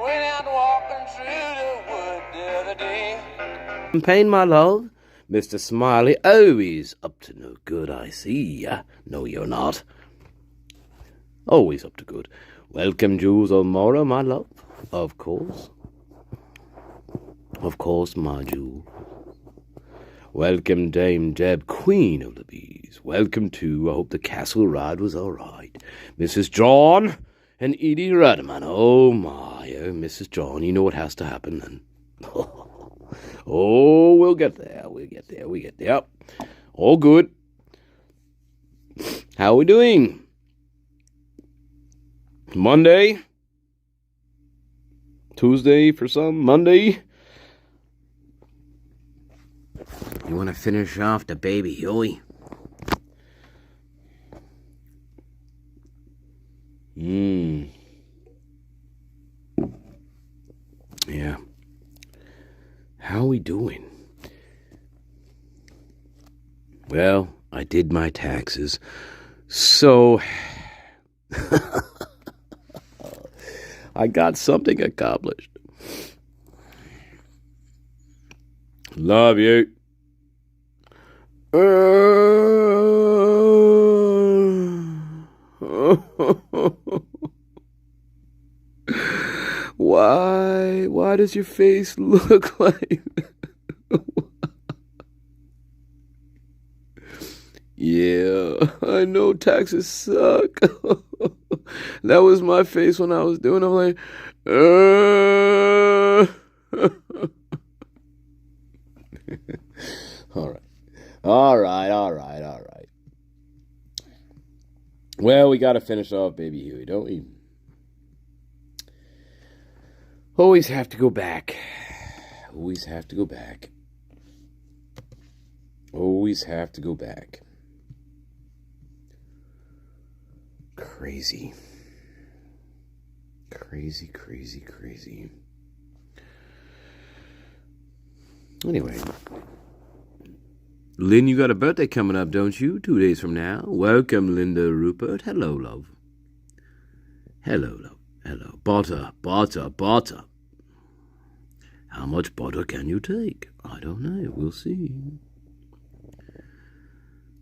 went out walking through the wood the other day. Champagne, my love. Mr. Smiley always up to no good, I see. No, you're not. Always up to good. Welcome, Jules O'Mara, my love. Of course. Of course, my Jewel. Welcome, Dame Deb, Queen of the Bees. Welcome, too. I hope the castle ride was all right. Mrs. John and Edie Rudman. Oh, my. Oh, Mrs. John, you know what has to happen then. Oh, we'll get there. We'll get there. We get there. All good. How are we doing? Monday? Tuesday for some? Monday? You want to finish off the baby Huey? Yeah. How are we doing? Well, I did my taxes, so I got something accomplished. Love you. Why does your face look like... Yeah, I know taxes suck. That was my face when I was doing it. I'm like, All right. Well, we got to finish off Baby Huey, don't we? Always have to go back. Always have to go back. Crazy. Anyway. Lynn, you got a birthday coming up, don't you? 2 days from now. Welcome, Linda Rupert. Hello, love. Hello. Butter. How much butter can you take? I don't know. We'll see.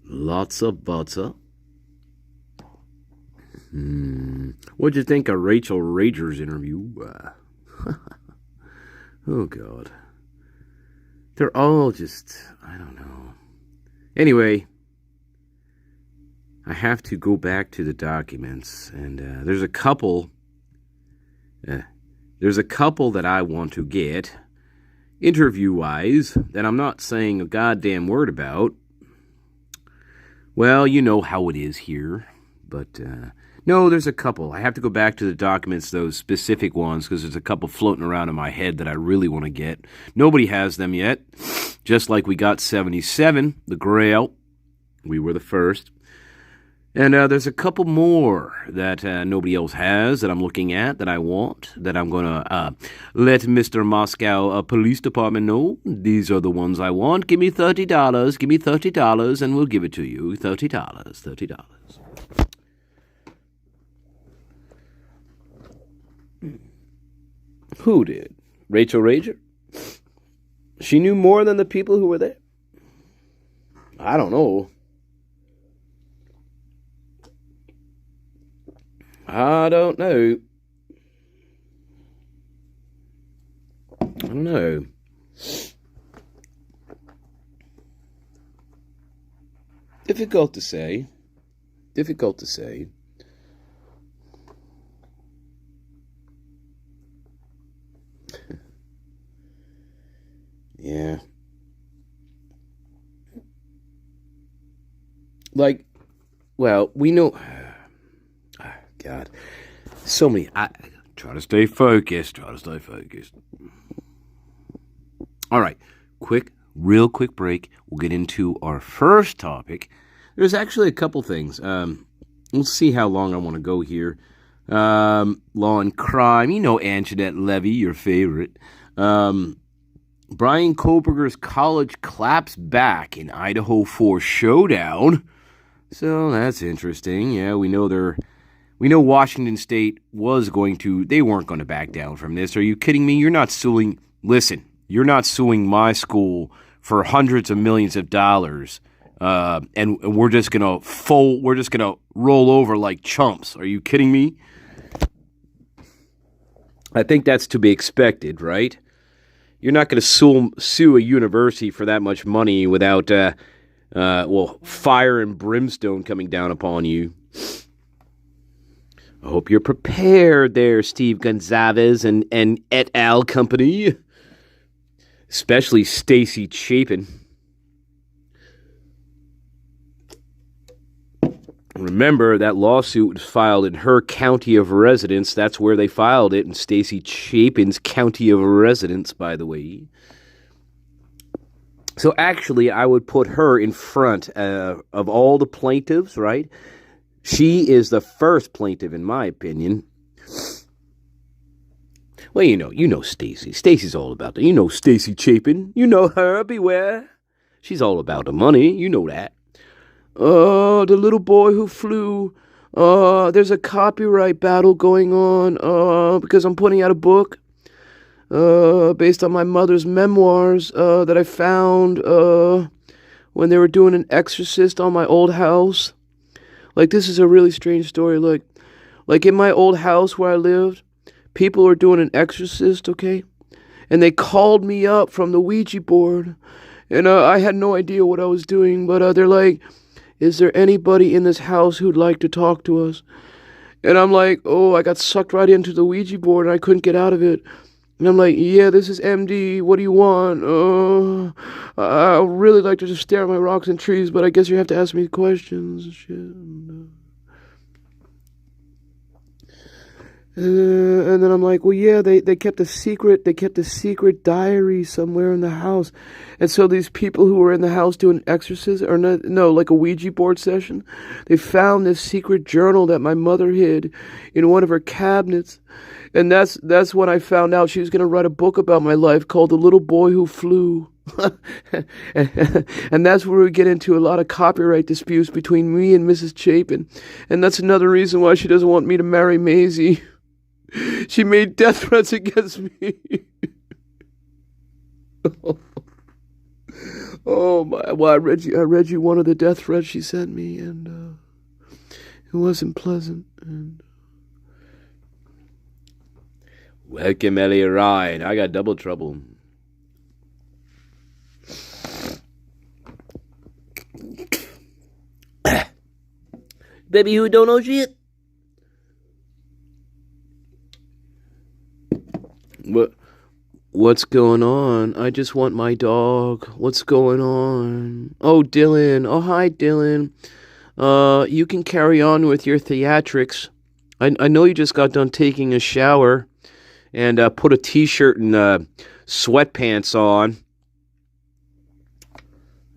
Lots of butter. What'd you think of Rachel Rager's interview? Oh, God. They're all just, I don't know. Anyway, I have to go back to the documents, and there's a couple that I want to get, interview-wise, that I'm not saying a goddamn word about. Well, you know how it is here, but no, there's a couple. I have to go back to the documents, those specific ones, because there's a couple floating around in my head that I really want to get. Nobody has them yet, just like we got 77, the Grail. We were the first. And there's a couple more that nobody else has that I'm looking at, that I want, that I'm going to let Mr. Moscow Police Department know. These are the ones I want. Give me $30, and we'll give it to you. $30. Who did? Rachel Rager? She knew more than the people who were there. I don't know. I don't know. Difficult to say. Yeah. Like, well, we know... God. So many... Try to stay focused. All right. Real quick break. We'll get into our first topic. There's actually a couple things. We'll see how long I want to go here. Law and crime. You know Antoinette Levy, your favorite. Brian Koberger's college claps back in Idaho 4 showdown. So that's interesting. Yeah, we know they're We know Washington State they weren't going to back down from this. Are you kidding me? You're not suing my school for hundreds of millions of dollars, and we're just going to roll over like chumps. Are you kidding me? I think that's to be expected, right? You're not going to sue a university for that much money without, fire and brimstone coming down upon you. I hope you're prepared there, Steve Gonzalez and et al. Company. Especially Stacy Chapin. Remember, that lawsuit was filed in her county of residence. That's where they filed it, in Stacy Chapin's county of residence, by the way. So actually, I would put her in front of all the plaintiffs, right? She is the first plaintiff, in my opinion. Well, you know Stacy. Stacy's all about that. You know Stacy Chapin. You know her. Beware. She's all about the money. You know that. The little boy who flew. There's a copyright battle going on. Because I'm putting out a book. Based on my mother's memoirs. That I found. When they were doing an exorcist on my old house. Like, this is a really strange story. Like in my old house where I lived, people were doing an exorcist, okay? And they called me up from the Ouija board. And I had no idea what I was doing. But they're like, is there anybody in this house who'd like to talk to us? And I'm like, oh, I got sucked right into the Ouija board and I couldn't get out of it. And I'm like, yeah, this is MD. What do you want? I really like to just stare at my rocks and trees, but I guess you have to ask me questions and shit. And then I'm like, well, yeah, they kept a secret. They kept a secret diary somewhere in the house. And so these people who were in the house doing exorcism, or like a Ouija board session, they found this secret journal that my mother hid in one of her cabinets. And that's when I found out she was going to write a book about my life called The Little Boy Who Flew. And that's where we get into a lot of copyright disputes between me and Mrs. Chapin. And that's another reason why she doesn't want me to marry Maisie. She made death threats against me. Oh my! Well, I read you one of the death threats she sent me, and it wasn't pleasant. And welcome, Elliot Ryan. I got double trouble. Baby who don't know shit. What's going on? I just want my dog. What's going on? Oh, Dylan. Oh, hi, Dylan. You can carry on with your theatrics. I know you just got done taking a shower and put a t-shirt and sweatpants on.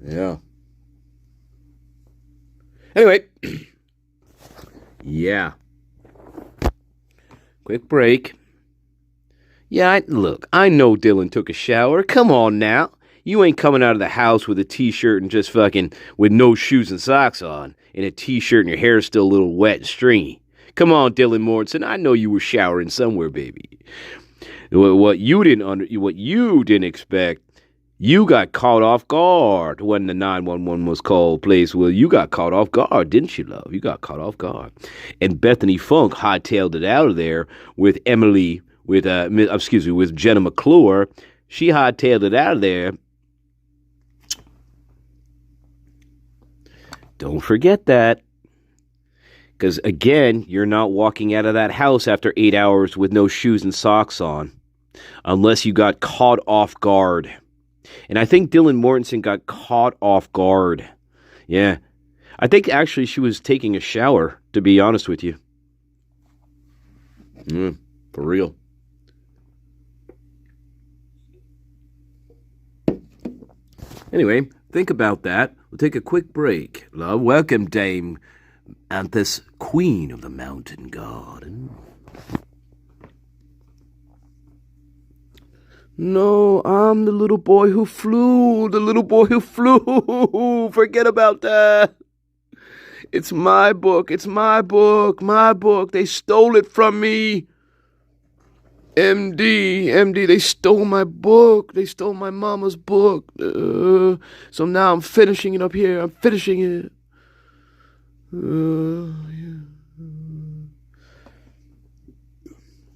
Yeah. Anyway. Yeah. Quick break. Yeah, look, I know Dylan took a shower. Come on now. You ain't coming out of the house with a t-shirt and just fucking with no shoes and socks on, and a t-shirt and your hair's still a little wet and stringy. Come on, Dylan Morrison. I know you were showering somewhere, baby. What you didn't expect, you got caught off guard when the 911 was called, please. Well, you got caught off guard, didn't you, love? You got caught off guard. And Bethany Funk hightailed it out of there with with Jenna McClure. She hightailed it out of there. Don't forget that. Because, again, you're not walking out of that house after 8 hours with no shoes and socks on. Unless you got caught off guard. And I think Dylan Mortensen got caught off guard. Yeah. I think, actually, she was taking a shower, to be honest with you. For real. Anyway, think about that. We'll take a quick break. Love, welcome, Dame Anthus, Queen of the Mountain Garden. No, I'm the little boy who flew. The little boy who flew. Forget about that. It's my book. It's my book. My book. They stole it from me. MD, they stole my book. They stole my mama's book. So now I'm finishing it up here. I'm finishing it. Yeah.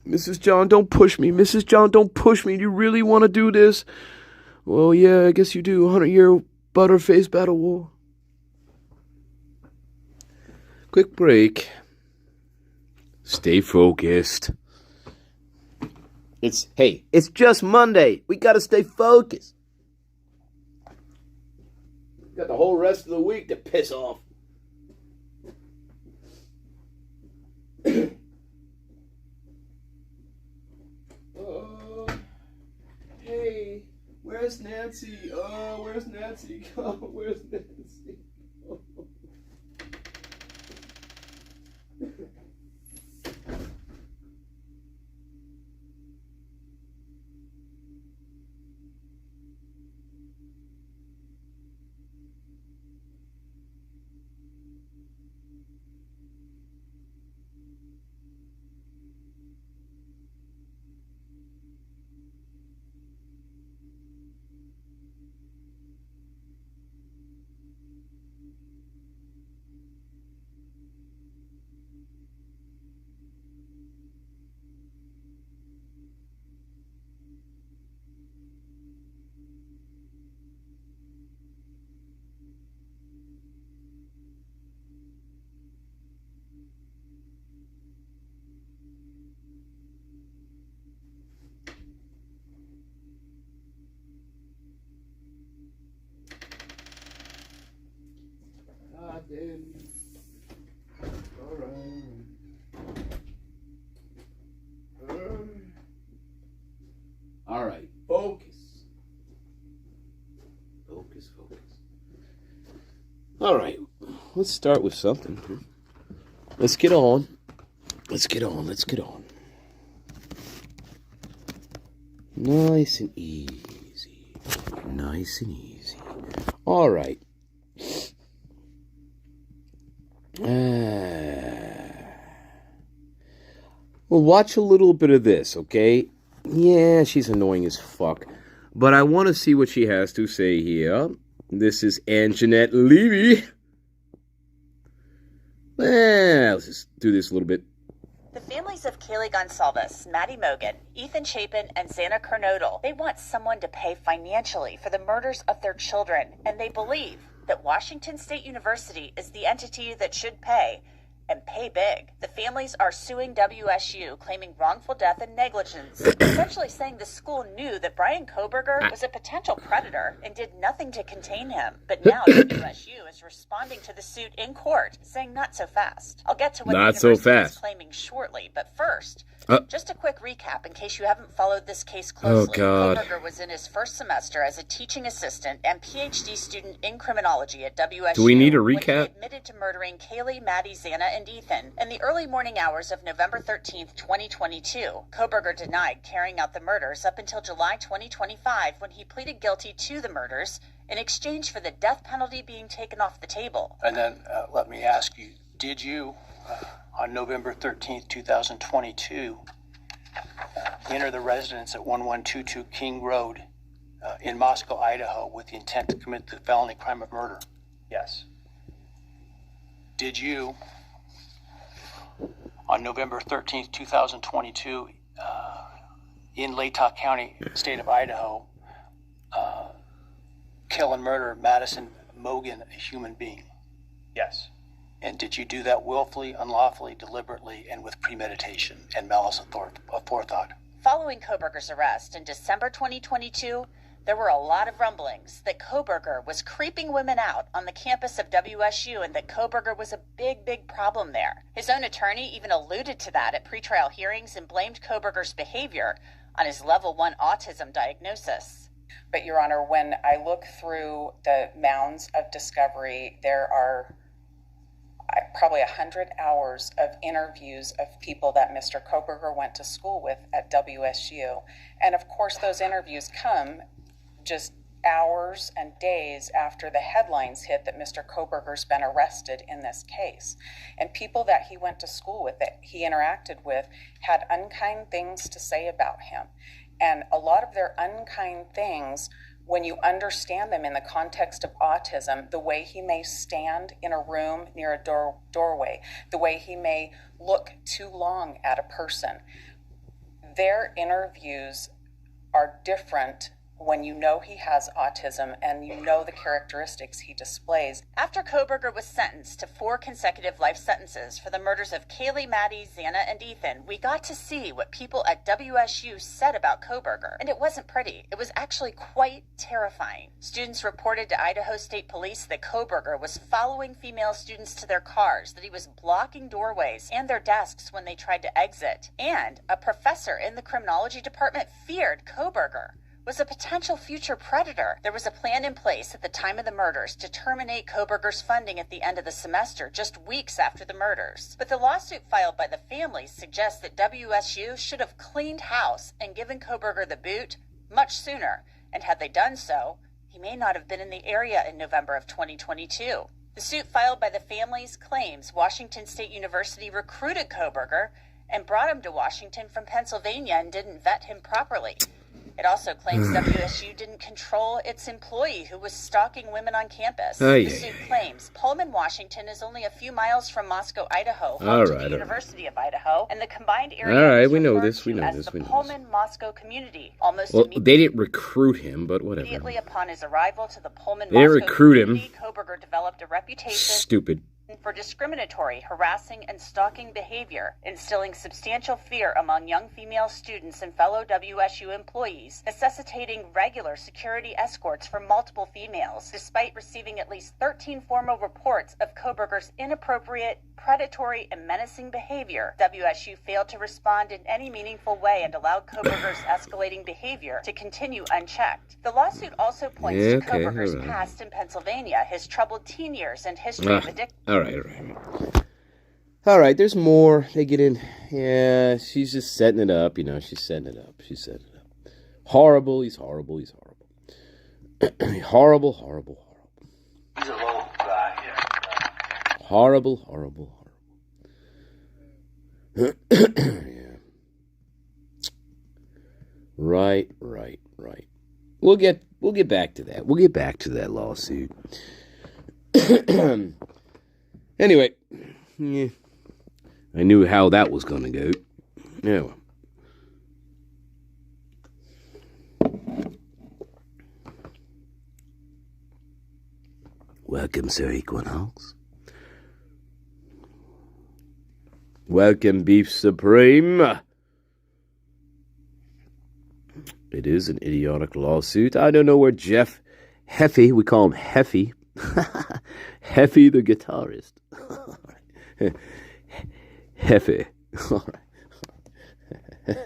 Mrs. John, don't push me. Mrs. John, don't push me. Do you really want to do this? Well, yeah, I guess you do. 100-year Butterface Battle War. Quick break. Stay focused. It's just Monday. We gotta stay focused. Got the whole rest of the week to piss off. Hey, where's Nancy? Where's Nancy? Where's Nancy? All right, focus. Focus. All right, let's start with something. Let's get on. Nice and easy. All right. Well, watch a little bit of this, okay? Yeah, she's annoying as fuck. But I want to see what she has to say here. This is Anjanette Levy. Let's just do this a little bit. The families of Kaylee Gonsalves, Maddie Mogan, Ethan Chapin, and Xana Kernodle, they want someone to pay financially for the murders of their children, and they believe that Washington State University is the entity that should pay, and pay big. The families are suing WSU, claiming wrongful death and negligence, essentially saying the school knew that Brian Kohberger was a potential predator and did nothing to contain him. But now WSU is responding to the suit in court, saying not so fast. I'll get to what the university is claiming shortly, but first, just a quick recap in case you haven't followed this case closely. Kohberger was in his first semester as a teaching assistant and PhD student in criminology at WSU. Do we need a recap? When he admitted to murdering Kaylee, Maddie, Xana, and Ethan in the early morning hours of November 13th, 2022. Kohberger denied carrying out the murders up until July 2025 when he pleaded guilty to the murders in exchange for the death penalty being taken off the table. And then let me ask you, did you, on November 13th, 2022, enter the residence at 1122 King Road in Moscow, Idaho, with the intent to commit the felony crime of murder? Yes. Did you, on November 13th, 2022, in Latah County, state of Idaho, kill and murder Madison Mogan, a human being? Yes. And did you do that willfully, unlawfully, deliberately, and with premeditation and malice aforethought? Following Kohberger's arrest in December 2022, there were a lot of rumblings that Kohberger was creeping women out on the campus of WSU and that Kohberger was a big problem there. His own attorney even alluded to that at pretrial hearings and blamed Kohberger's behavior on his level 1 autism diagnosis. But, Your Honor, when I look through the mounds of discovery, there are probably 100 hours of interviews of people that Mr. Kohberger went to school with at WSU. And of course, those interviews come just hours and days after the headlines hit that Mr. Koberger's been arrested in this case. And people that he went to school with, that he interacted with, had unkind things to say about him. And a lot of their unkind things, when you understand them in the context of autism, the way he may stand in a room near a doorway, the way he may look too long at a person, their interviews are different when you know he has autism and you know the characteristics he displays. After Koberger was sentenced to 4 consecutive life sentences for the murders of Kaylee, Maddie, Xana, and Ethan, we got to see what people at WSU said about Koberger. And it wasn't pretty. It was actually quite terrifying. Students reported to Idaho State Police that Koberger was following female students to their cars, that he was blocking doorways and their desks when they tried to exit. And a professor in the criminology department feared Koberger was a potential future predator. There was a plan in place at the time of the murders to terminate Koberger's funding at the end of the semester, just weeks after the murders. But the lawsuit filed by the families suggests that WSU should have cleaned house and given Koberger the boot much sooner. And had they done so, he may not have been in the area in November of 2022. The suit filed by the families claims Washington State University recruited Koberger and brought him to Washington from Pennsylvania and didn't vet him properly. It also claims WSU didn't control its employee who was stalking women on campus. The suit claims Pullman, Washington is only a few miles from Moscow, Idaho, home to the University of Idaho, and the combined area is referred to as the Pullman-Moscow community. Well, they didn't recruit him, but whatever. Immediately upon his arrival to the Pullman-Moscow community, Koberger developed a reputation Stupid. for discriminatory, harassing, and stalking behavior, instilling substantial fear among young female students and fellow WSU employees, necessitating regular security escorts for multiple females. Despite receiving at least 13 formal reports of Koberger's inappropriate, predatory, and menacing behavior, WSU failed to respond in any meaningful way and allowed Koberger's escalating behavior to continue unchecked. The lawsuit also points to Koberger's past in Pennsylvania, his troubled teen years, and history of addiction. All right, there's more. They get in. Yeah, she's just setting it up. She's setting it up. Horrible. He's horrible. horrible. He's a low guy, yeah. Horrible. Yeah. Right. We'll get back to that. We'll get back to that lawsuit. Anyway, yeah, I knew how that was going to go. Yeah. Welcome, Sir Equinox. Welcome, Beef Supreme. It is an idiotic lawsuit. I don't know where Jeff Heffy, we call him Heffy. Heffy the guitarist. Heffy. All right.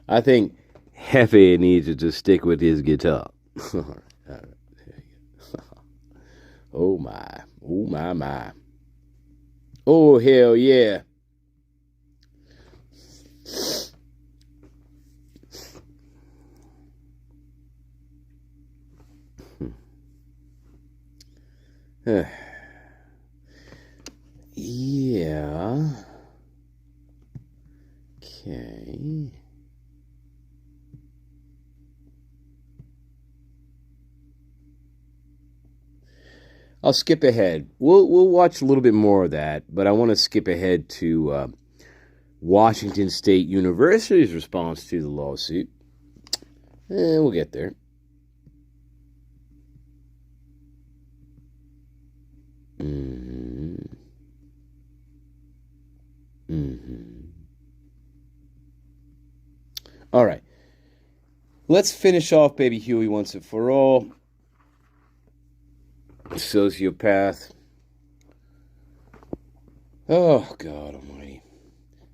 I think Heffy needs to just stick with his guitar. All right. There you go. Oh my. Oh hell yeah. Yeah. Okay. I'll skip ahead. We'll watch a little bit more of that, but I want to skip ahead to Washington State University's response to the lawsuit. And we'll get there. All right. Let's finish off Baby Huey once and for all. Sociopath. Oh, God almighty.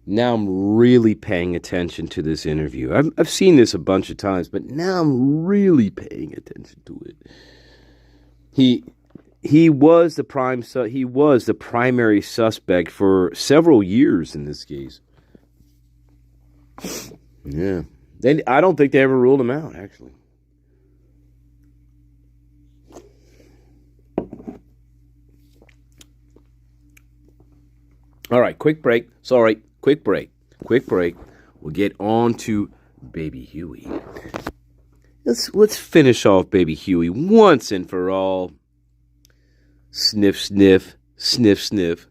Now I'm really paying attention to this interview. I've seen this a bunch of times, but now I'm really paying attention to it. He was the primary suspect for several years in this case. Yeah. I don't think they ever ruled him out, actually. All right, quick break. Sorry, quick break. Quick break. We'll get on to Baby Huey. Let's finish off Baby Huey once and for all. Sniff, sniff, sniff, sniff.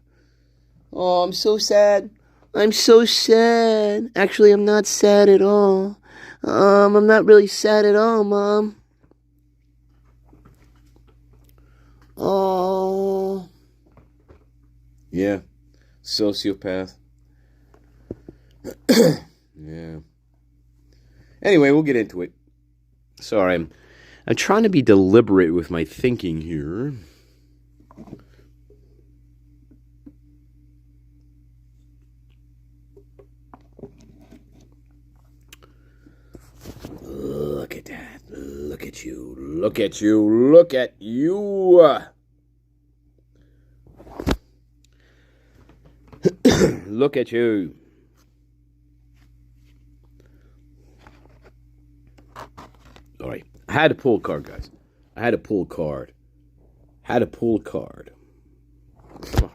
Oh, I'm so sad. I'm so sad. Actually, I'm not sad at all. I'm not really sad at all, Mom. Oh. Yeah. Sociopath. Yeah. Anyway, we'll get into it. Sorry, I'm trying to be deliberate with my thinking here. Look at that. Look at you. Look at you. Look at you. Look at you. All right. I had to pull a card, guys. I had to pull a card. All right.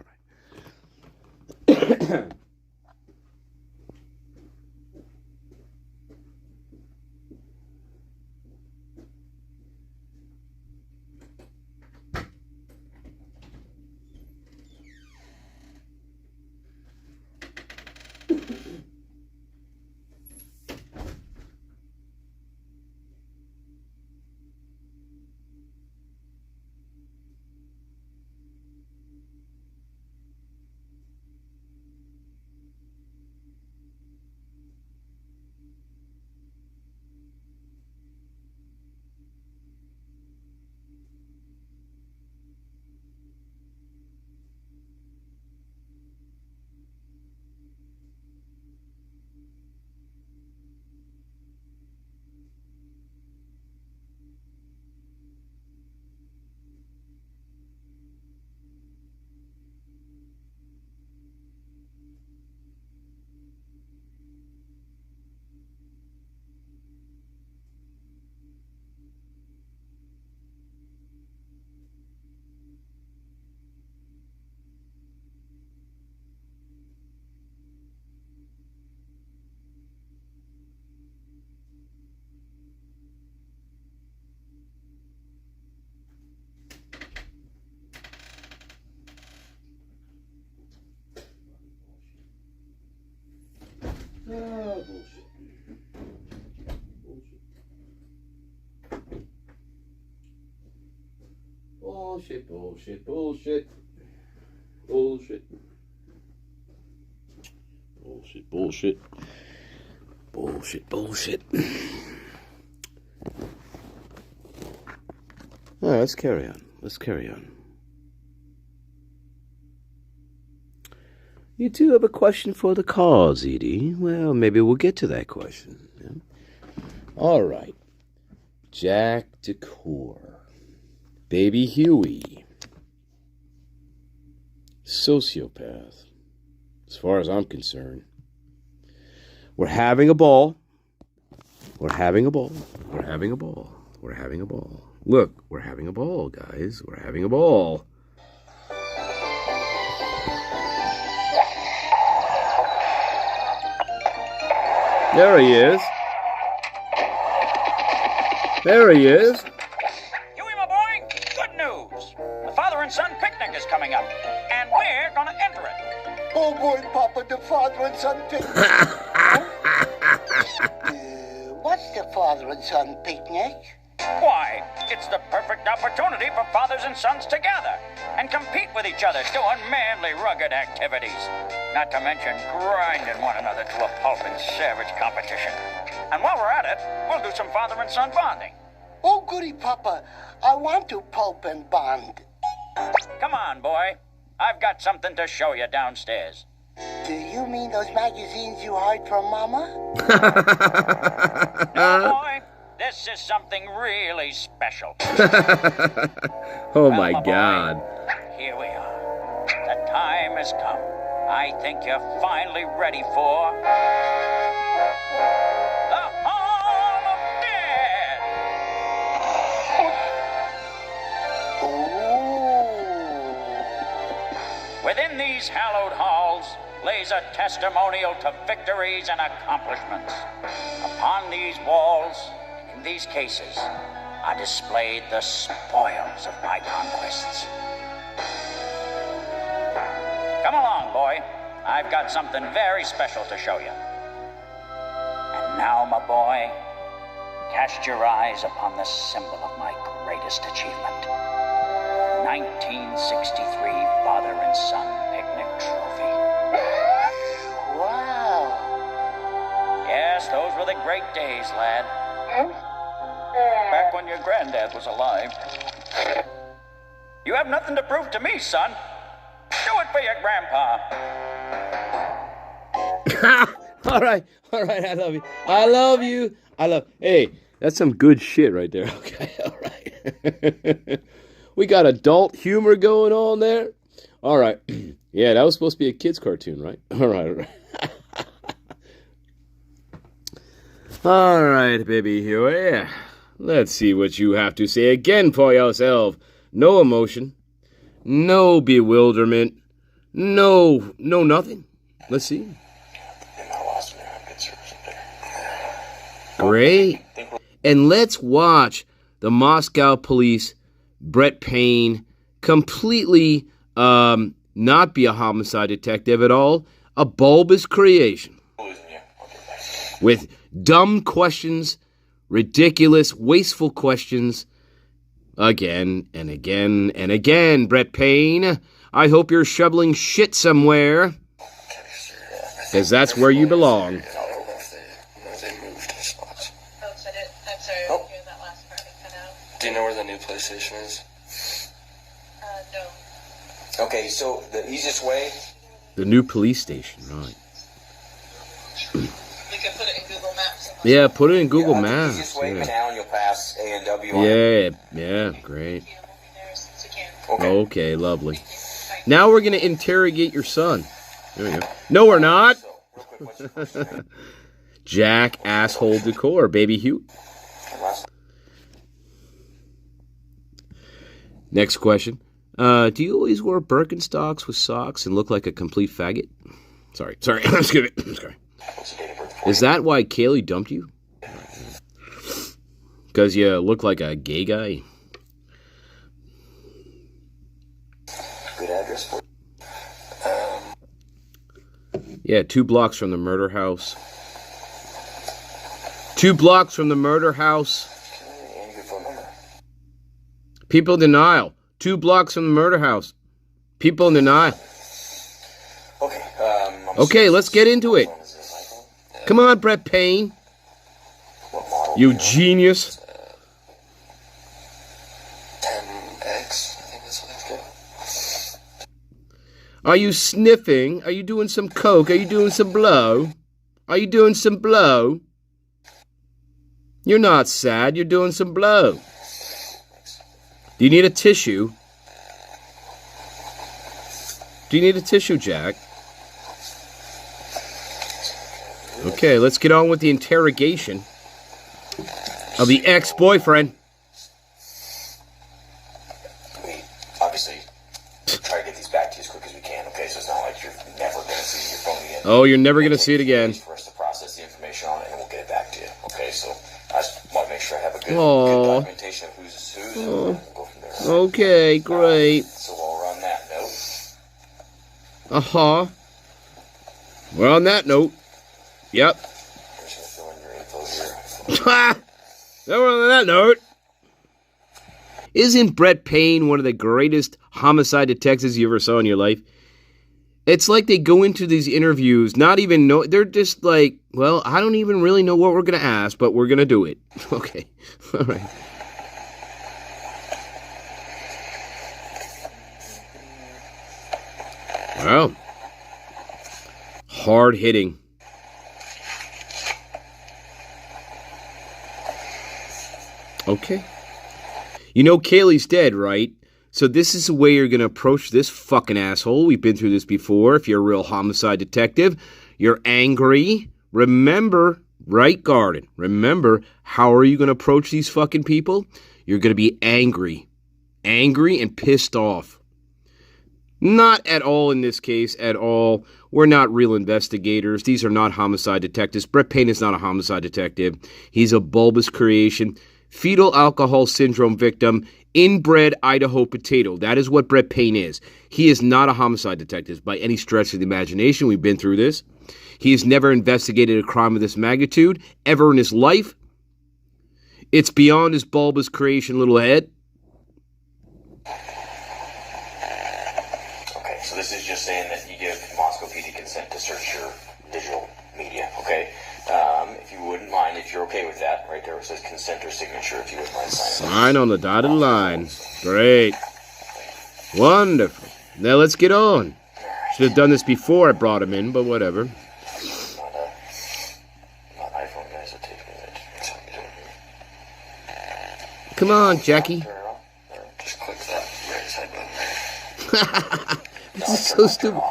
Oh, bullshit. Bullshit. Bullshit. Bullshit. Bullshit. Bullshit. Bullshit. Bullshit. All right, let's carry on. Let's carry on. You do have a question for the cause, Edie. Well, maybe we'll get to that question. Yeah? All right. Jack DeCouer. Baby Huey. Sociopath. As far as I'm concerned. We're having a ball. We're having a ball. We're having a ball. We're having a ball. Look, we're having a ball, guys. We're having a ball. There he is. There he is. Huey, my boy, good news. The father and son picnic is coming up, and we're going to enter it. Oh boy, Papa, the father and son picnic. What's the father and son picnic? Why, it's the perfect opportunity for fathers and sons to gather and compete with each other, doing manly, rugged activities. Not to mention grinding one another to a pulp in savage competition. And while we're at it, we'll do some father and son bonding. Oh, goody, Papa. I want to pulp and bond. Come on, boy. I've got something to show you downstairs. Do you mean those magazines you hide from Mama? No, boy. This is something really special. Oh, Well, my boy, God. Here we are. The time has come. I think you're finally ready for the Within these hallowed halls lays a testimonial to victories and accomplishments. Upon these walls, in these cases, are displayed the spoils of my conquests. Come along, boy. I've got something very special to show you. And now, my boy, cast your eyes upon the symbol of my greatest achievement. 1963 father and son picnic trophy. Wow. Yes, those were the great days, lad. Back when your granddad was alive. You have nothing to prove to me, son. Do it for your grandpa. All right, I love you. I love you. Hey, that's some good shit right there. Okay, all right. We got adult humor going on there. All right. Yeah, that was supposed to be a kid's cartoon, right? All right. All right, baby Huey. Let's see what you have to say again for yourself. No emotion. No bewilderment. No nothing. Let's see. Great. And let's watch the Moscow police, Brett Payne, completely not be a homicide detective at all. A bulbous creation. With dumb questions, ridiculous, wasteful questions. Again and again and again, Brett Payne. I hope you're shoveling shit somewhere. Because that's where you belong. Do you know where the new PlayStation is? No. Okay, so the easiest way? The new police station, right. You can put it in Google Maps. Yeah, put it in Google Maps. The easiest way down, you'll pass A&W. Yeah, great. Okay, lovely. Now we're going to interrogate your son. There we go. No, we're not. Jack asshole DeCouer, baby Huey. Next question. Do you always wear Birkenstocks with socks and look like a complete faggot? Sorry. Excuse me. Sorry. Is that why Kaylee dumped you? Because you look like a gay guy? Good address for Yeah, 2 blocks from the murder house. 2 blocks from the murder house. and your phone number. People in denial. 2 blocks from the murder house. People in denial. Okay, let's get into it. Come on, Brett Payne. You genius. 10X, I think that's what it's got. Are you sniffing? Are you doing some coke? Are you doing some blow? Are you doing some blow? You're not sad. You're doing some blow. Do you need a tissue? Do you need a tissue, Jack? Okay, let's get on with the interrogation of the ex-boyfriend. We obviously try to get these back to you as quick as we can, okay? So it's not like you're never going to see your phone again. Oh, you're never going to see it again. For us to process the information on it, and we'll get it back to you, okay? So I just want to make sure I have a good documentation of who's who's, and we'll go from there. Okay, great. So while we're on that note... Uh-huh. Well, on that note, yep. I'm just going to throw in your info here. Well, on that note, isn't Brett Payne one of the greatest homicide detectives you ever saw in your life? It's like they go into these interviews, not even know, they're just like, well, I don't even really know what we're going to ask, but we're going to do it. Okay. All right. Well, hard hitting. Okay. You know Kaylee's dead, right? So this is the way you're going to approach this fucking asshole. We've been through this before. If you're a real homicide detective, you're angry. Remember, right, Garden? Remember, how are you going to approach these fucking people? You're going to be angry. Angry and pissed off. Not at all in this case, at all. We're not real investigators. These are not homicide detectives. Brett Payne is not a homicide detective. He's a bulbous creation, fetal alcohol syndrome victim, inbred Idaho potato. That is what Brett Payne is. He is not a homicide detective by any stretch of the imagination. We've been through this. He has never investigated a crime of this magnitude ever in his life. It's beyond his bulbous creation little head. Okay, so this is just saying that you give Moscow PD consent to search your digital media, okay? If you wouldn't mind, if you're okay with that, right there where it says consent or signature, if you wouldn't mind signing. Sign on the dotted line. Great. Wonderful. Now let's get on. Should have done this before I brought him in, but whatever. Not iPhone guys will take it. Come on, Jackie. Just click that right side button. This is so stupid.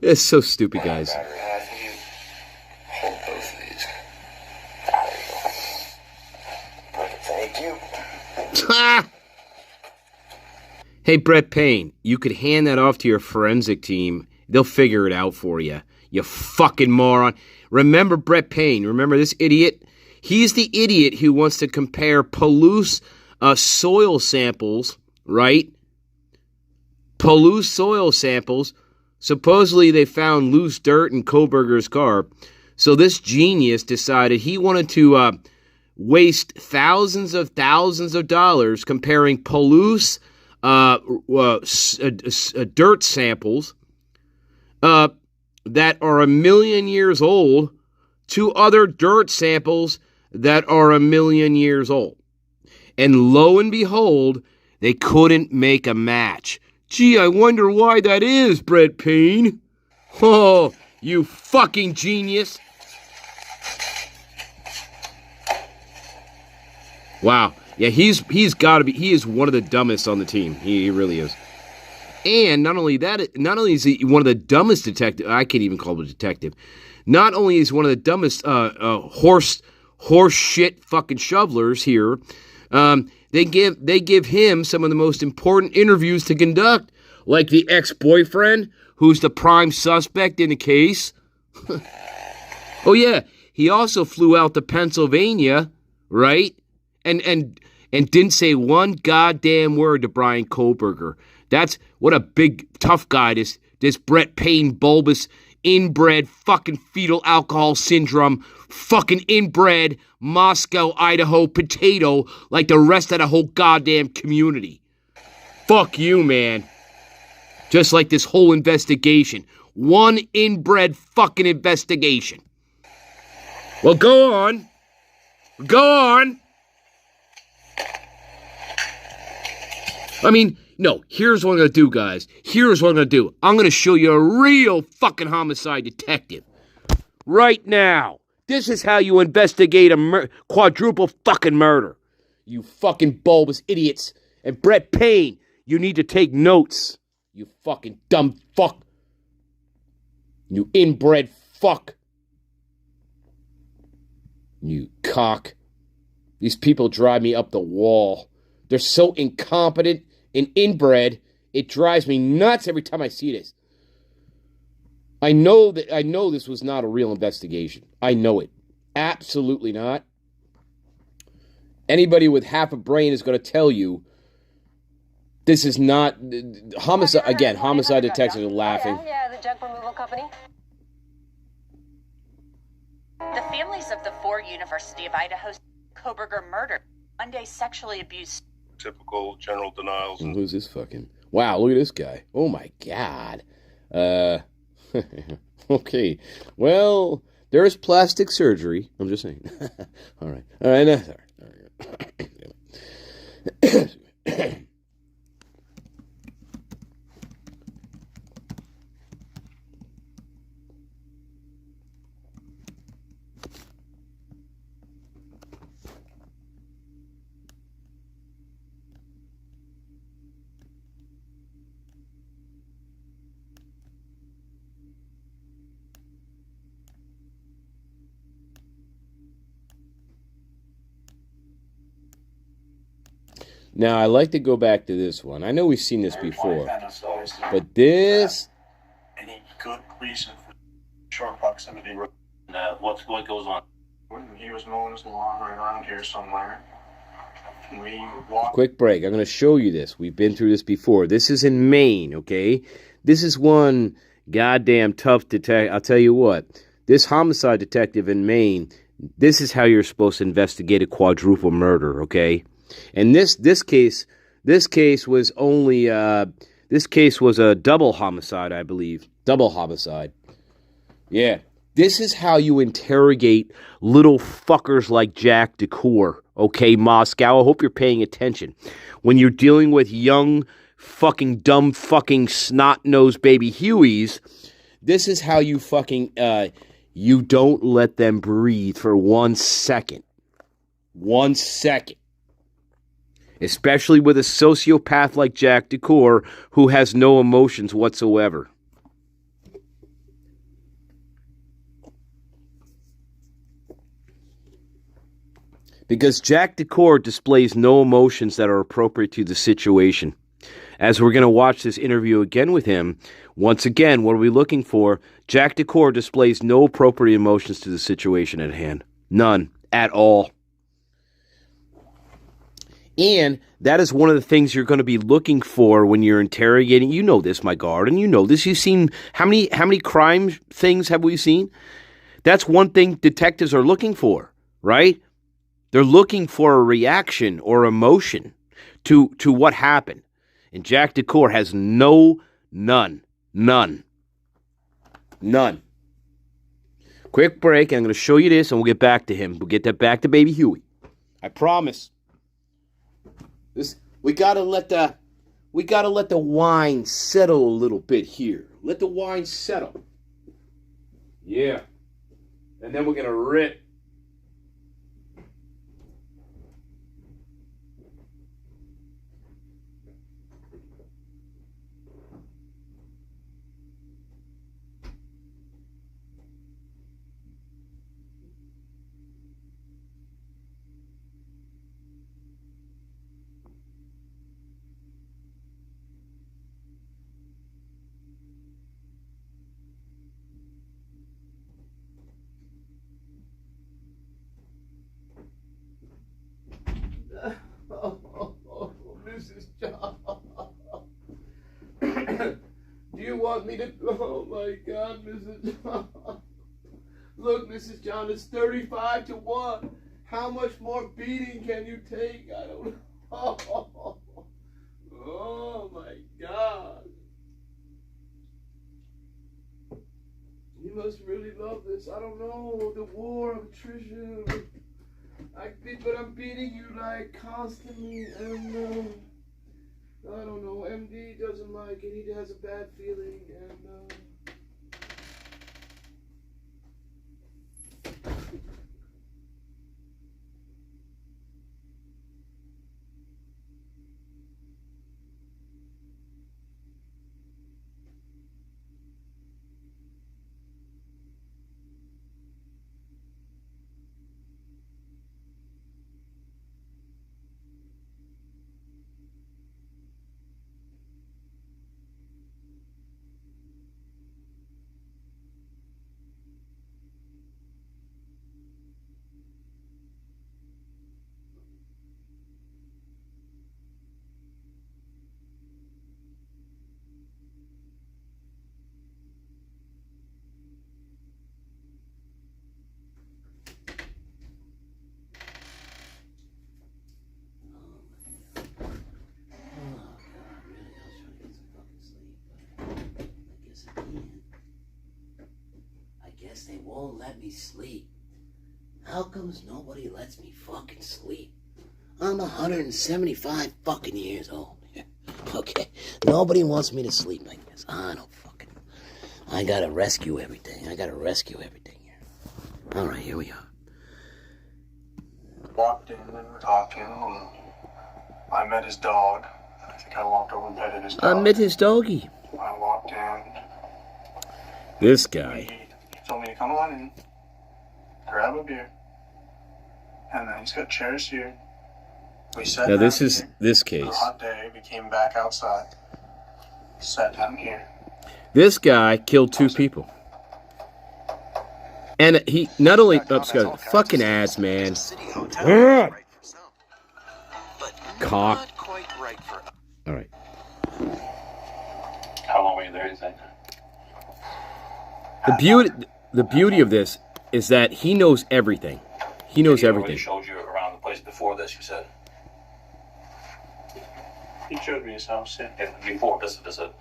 It's so stupid, guys. Hold both of these. There you go. Perfect. Thank you. Hey, Brett Payne, you could hand that off to your forensic team. They'll figure it out for you. You fucking moron. Remember Brett Payne. Remember this idiot? He's the idiot who wants to compare Palouse soil samples, right? Palouse soil samples. Supposedly they found loose dirt in Kohberger's car. So this genius decided he wanted to waste thousands of dollars comparing Palouse dirt samples that are 1 million years old to other dirt samples that are 1 million years old. And lo and behold, they couldn't make a match. Gee, I wonder why that is, Brett Payne. Oh, you fucking genius. Wow. Yeah, he's got to be. He is one of the dumbest on the team. He really is. And not only is he one of the dumbest detective. I can't even call him a detective. Not only is he one of the dumbest horse shit fucking shovelers here. They give him some of the most important interviews to conduct, like the ex-boyfriend who's the prime suspect in the case. Oh yeah, he also flew out to Pennsylvania, right? And didn't say one goddamn word to Brian Kohberger. That's what a big tough guy this Brett Payne bulbous inbred fucking fetal alcohol syndrome fucking inbred Moscow, Idaho potato like the rest of the whole goddamn community. Fuck you, man. Just like this whole investigation. One inbred fucking investigation. Well, go on. Go on. I mean, no, here's what I'm going to do, guys. Here's what I'm going to do. I'm going to show you a real fucking homicide detective. Right now. This is how you investigate a quadruple fucking murder. You fucking bulbous idiots. And Brett Payne, you need to take notes. You fucking dumb fuck. You inbred fuck. You cock. These people drive me up the wall. They're so incompetent and inbred, it drives me nuts every time I see this. I know this was not a real investigation. I know it. Absolutely not. Anybody with half a brain is going to tell you this is not homicide. Again, homicide detectives are laughing. Yeah, the junk removal company. The families of the 4 University of Idaho Kohberger murder, Monday sexually abused. Typical general denials. And who's this fucking? Wow, look at this guy. Oh my God. Okay. Well, there's plastic surgery. I'm just saying. All right. All right. All right. Now, I like to go back to this one. I know we've seen this before. But this... Any good reason for short proximity? What goes on? He was mowing his lawn right around here somewhere. We walked. Quick break. I'm going to show you this. We've been through this before. This is in Maine, okay? This is one goddamn tough detective. I'll tell you what. This homicide detective in Maine, this is how you're supposed to investigate a quadruple murder, okay? And this case was only, this case was a double homicide, I believe. Double homicide. Yeah. This is how you interrogate little fuckers like Jack DeCouer, okay, Moscow? I hope you're paying attention. When you're dealing with young, fucking, dumb, fucking, snot-nosed baby Hueys, this is how you fucking, you don't let them breathe for 1 second. 1 second. Especially with a sociopath like Jack DeCouer who has no emotions whatsoever. Because Jack DeCouer displays no emotions that are appropriate to the situation. As we're going to watch this interview again with him, once again, what are we looking for? Jack DeCouer displays no appropriate emotions to the situation at hand. None. At all. And that is one of the things you're going to be looking for when you're interrogating. You know this, my guard, and you know this. You've seen, how many crime things have we seen? That's one thing detectives are looking for, right? They're looking for a reaction or emotion to what happened. And Jack DeCouer has none. Quick break. I'm going to show you this, and we'll get back to him. We'll get that back to baby Huey. I promise. We gotta let the wine settle a little bit here. Let the wine settle. Yeah. And then we're going to rip. Mrs. John. Do you want me to? Oh my God, Mrs. John. Look, Mrs. John, it's 35-1. How much more beating can you take? I don't know. Oh my God. You must really love this. I don't know. The war of attrition. But I'm beating you like constantly, and I don't know. MD doesn't like it. He has a bad feeling, and they won't let me sleep. How comes nobody lets me fucking sleep? I'm 175 fucking years old. Okay, nobody wants me to sleep like this. I gotta rescue everything. Here. All right, here we are. Walked in and we're talking, and I met his dog. I think I walked over and petted his dog. I met his doggy. I walked in. This guy. He told me to come on in, grab a beer, and then he's got chairs here. We sat Now down this is here. this It was case. a hot day. We came back outside. sat down here. This guy killed 2 people. And he not only fucking ads, man. Cock. All right. How long were you there, you think? The beauty of this is that he knows everything. He knows everything. He showed you around the place before this, you said? He showed me his house, yeah. Yeah, before this visit.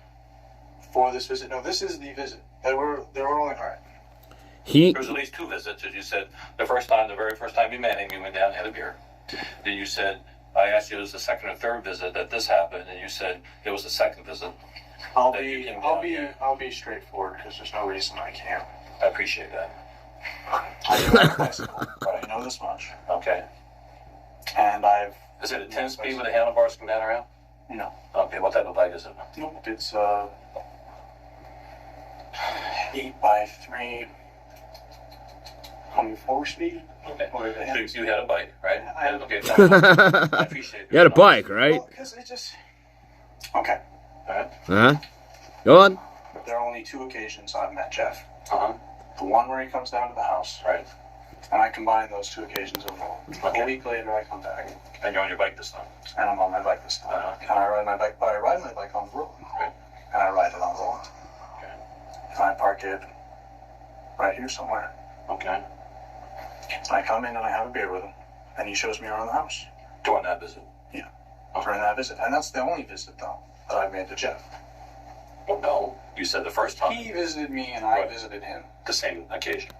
For this visit? No, this is the visit. There were only, all right. There was at least 2 visits, as you said. The very first time you met him, you went down and had a beer. Then you said, I asked you it was the second or third visit that this happened, and you said it was the second visit. I'll be straightforward because there's no reason I can't. I appreciate that. I do have a bicycle, but I know this much. Okay. And Is it a 10-speed with the handlebars come down around? No. Okay, what type of bike is it? Nope, it's 8x3, 24 speed. Okay. So you had a bike, right? I appreciate it. You had a bike, right? Well, because it just... Okay. All right. Uh-huh. Go on. But there are only 2 occasions I've met Jeff. Uh-huh. The one where he comes down to the house. Right. And I combine those 2 occasions of a week later I come back. And you're on your bike this time? And I'm on my bike this time. Uh-huh. And I ride my bike on the road. Right. And I ride it on the lawn. Okay. And I park it right here somewhere. Okay. And I come in and I have a beer with him. And he shows me around the house. During that visit? Yeah. During that visit. And that's the only visit, though, that I've made to Jeff. Well, no. You said the first time. He visited me and I visited him. The same occasion.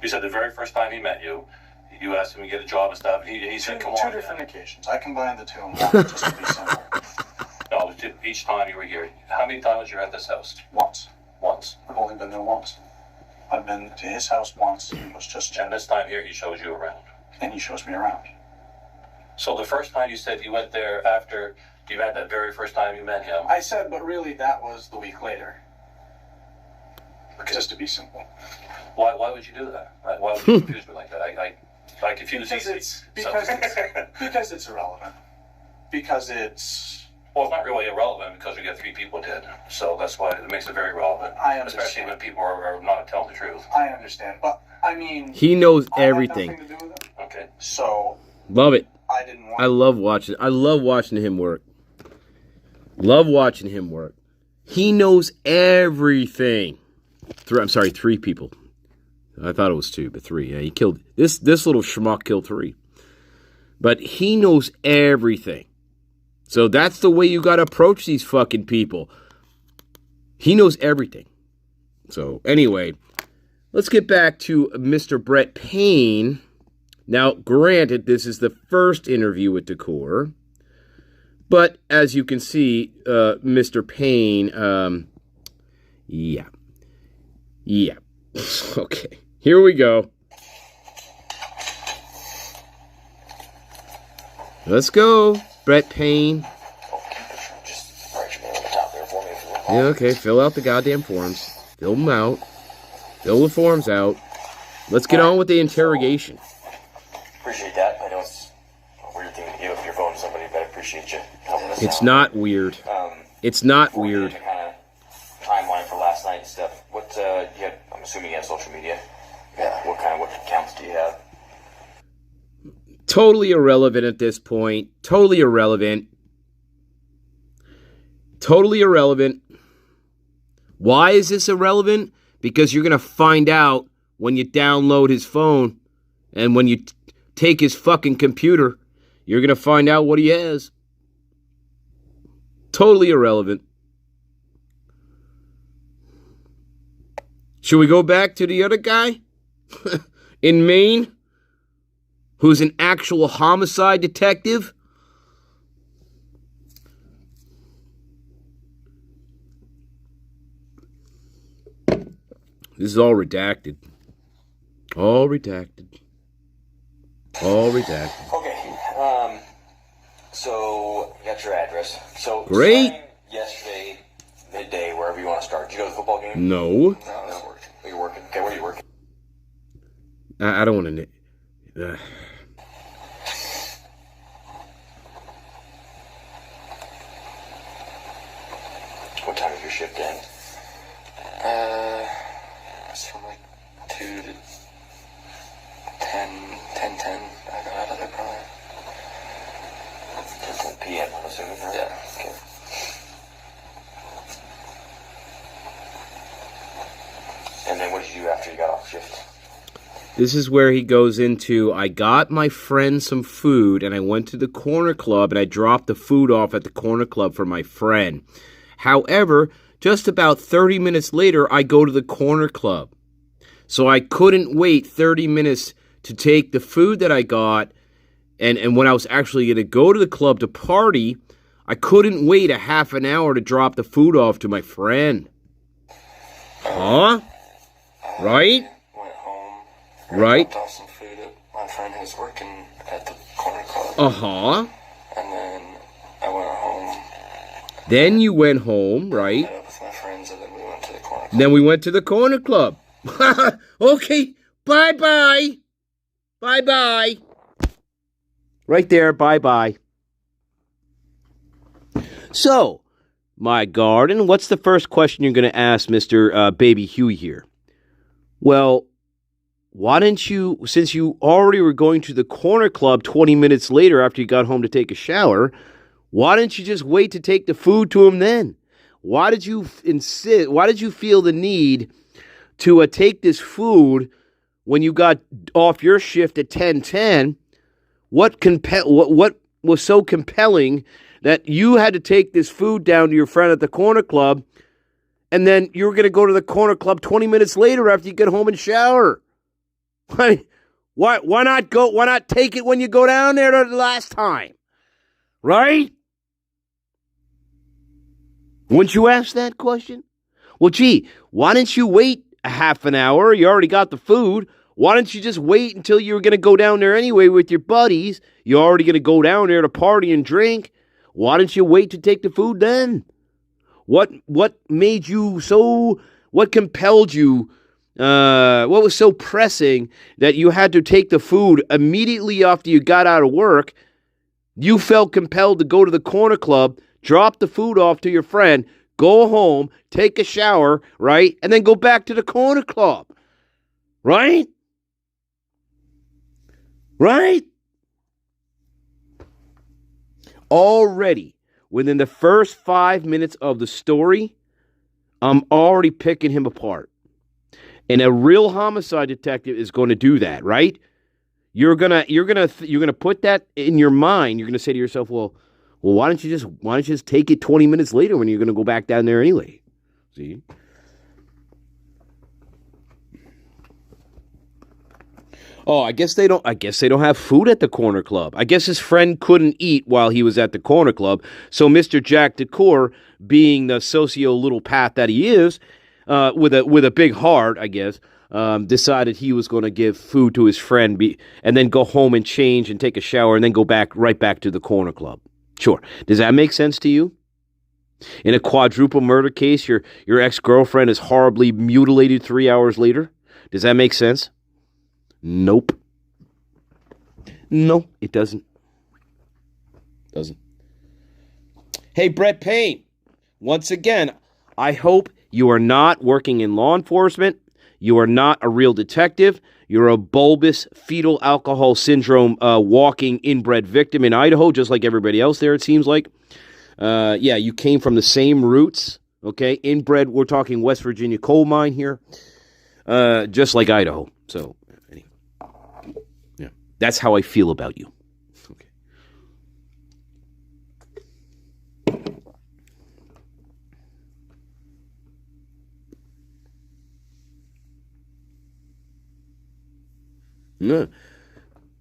You said the very first time he met you, you asked him to get a job and stuff, and he said, come on. 2 different occasions. I combined the 2 in one just to be simple. No, each time you were here. How many times you were at this house? Once. Once. I've only been there once. I've been to his house once. It was just Jeff. And this time here, he shows you around. And he shows me around. So the first time you said you went there after you had that very first time you met him. I said, but really that was the week later. Just to be simple. Why would you do that? Why would you confuse me like that? I confuse easy. Because it's irrelevant. Because it's... Well, it's not really irrelevant because we got 3 people dead. So that's why it makes it very relevant. I understand. Especially when people are not telling the truth. I understand. But, I mean... He knows everything. I have nothing to do with it. Okay. So... Love it. I didn't want... I love watching him work. Love watching him work. He knows everything. 3 people. I thought it was 2, but 3. Yeah, he killed... This little schmuck killed 3. But he knows everything. So that's the way you got to approach these fucking people. He knows everything. So anyway, let's get back to Mr. Brett Payne. Now, granted, this is the first interview with DeCouer. But as you can see, Mr. Payne, yeah. Okay, here we go. Let's go, Brett Payne. Yeah, okay, fill out the goddamn forms. Fill them out. Fill the forms out. Let's get on with the interrogation. Appreciate that. I know it's a weird thing to give up your phone to somebody, but I appreciate you helping us It's out. not weird. It's not weird. The kind of timeline for last night and stuff. What you have? I'm assuming you have social media. Yeah. What accounts do you have? Totally irrelevant at this point. Totally irrelevant. Totally irrelevant. Why is this irrelevant? Because you're going to find out when you download his phone and when you take his fucking computer, you're going to find out what he has. Totally irrelevant. Should we go back to the other guy in Maine who's an actual homicide detective? This is all redacted. All redacted. All redacted. Okay. So you got your address. So great. Yesterday, midday, wherever you want to start. Did you go to the football game? No. No, that's work. You're working. Okay, where are you working? I don't want to. This is where he goes into, I got my friend some food, and I went to the corner club, and I dropped the food off at the corner club for my friend. However, just about 30 minutes later, I go to the corner club. So I couldn't wait 30 minutes to take the food that I got, and when I was actually going to go to the club to party, I couldn't wait a half an hour to drop the food off to my friend. Huh? Right? Went home. Right? Dropped off some food at my friend who's working at the corner club. Uh-huh. And then I went home. Then you went home, right? Met up with my friends, and then we went to the corner club. Then we went to the corner club. Okay, bye-bye. Bye-bye. Right there, bye-bye. So, my garden, what's the first question you're going to ask Mr. Baby Huey here? Well, why didn't you, since you already were going to the corner club 20 minutes later after you got home to take a shower, why didn't you just wait to take the food to him then? Why did you insist? Why did you feel the need to take this food when you got off your shift at 10:10? What was so compelling that you had to take this food down to your friend at the corner club, and then you were going to go to the corner club 20 minutes later after you get home and shower? Why not go? Why not take it when you go down there the last time? Right? Wouldn't you ask that question? Well, gee, why didn't you wait a half an hour? You already got the food. Why didn't you just wait until you were going to go down there anyway with your buddies? You're already going to go down there to party and drink. Why didn't you wait to take the food then? What made you so, what compelled you, what was so pressing that you had to take the food immediately after you got out of work? You felt compelled to go to the corner club, drop the food off to your friend, go home, take a shower, right? And then go back to the corner club. Right? Right? Already, within the first 5 minutes of the story, I'm already picking him apart. And a real homicide detective is going to do that, right? You're gonna put that in your mind. You're gonna say to yourself, well, why don't you just take it 20 minutes later when you're gonna go back down there anyway? See? Oh, I guess they don't have food at the corner club. I guess his friend couldn't eat while he was at the corner club. So Mr. Jack DeCouer, being the socio little pat that he is, with a big heart, I guess, decided he was going to give food to his friend and then go home and change and take a shower and then go right back to the corner club. Sure. Does that make sense to you? In a quadruple murder case, your ex-girlfriend is horribly mutilated 3 hours later? Does that make sense? Nope. No, it doesn't. Doesn't. Hey, Brett Payne. Once again, I hope you are not working in law enforcement. You are not a real detective. You're a bulbous fetal alcohol syndrome walking inbred victim in Idaho, just like everybody else there, it seems like. Yeah, you came from the same roots, okay? Inbred, we're talking West Virginia coal mine here, just like Idaho. So, anyway. Yeah, that's how I feel about you. Okay. Yeah.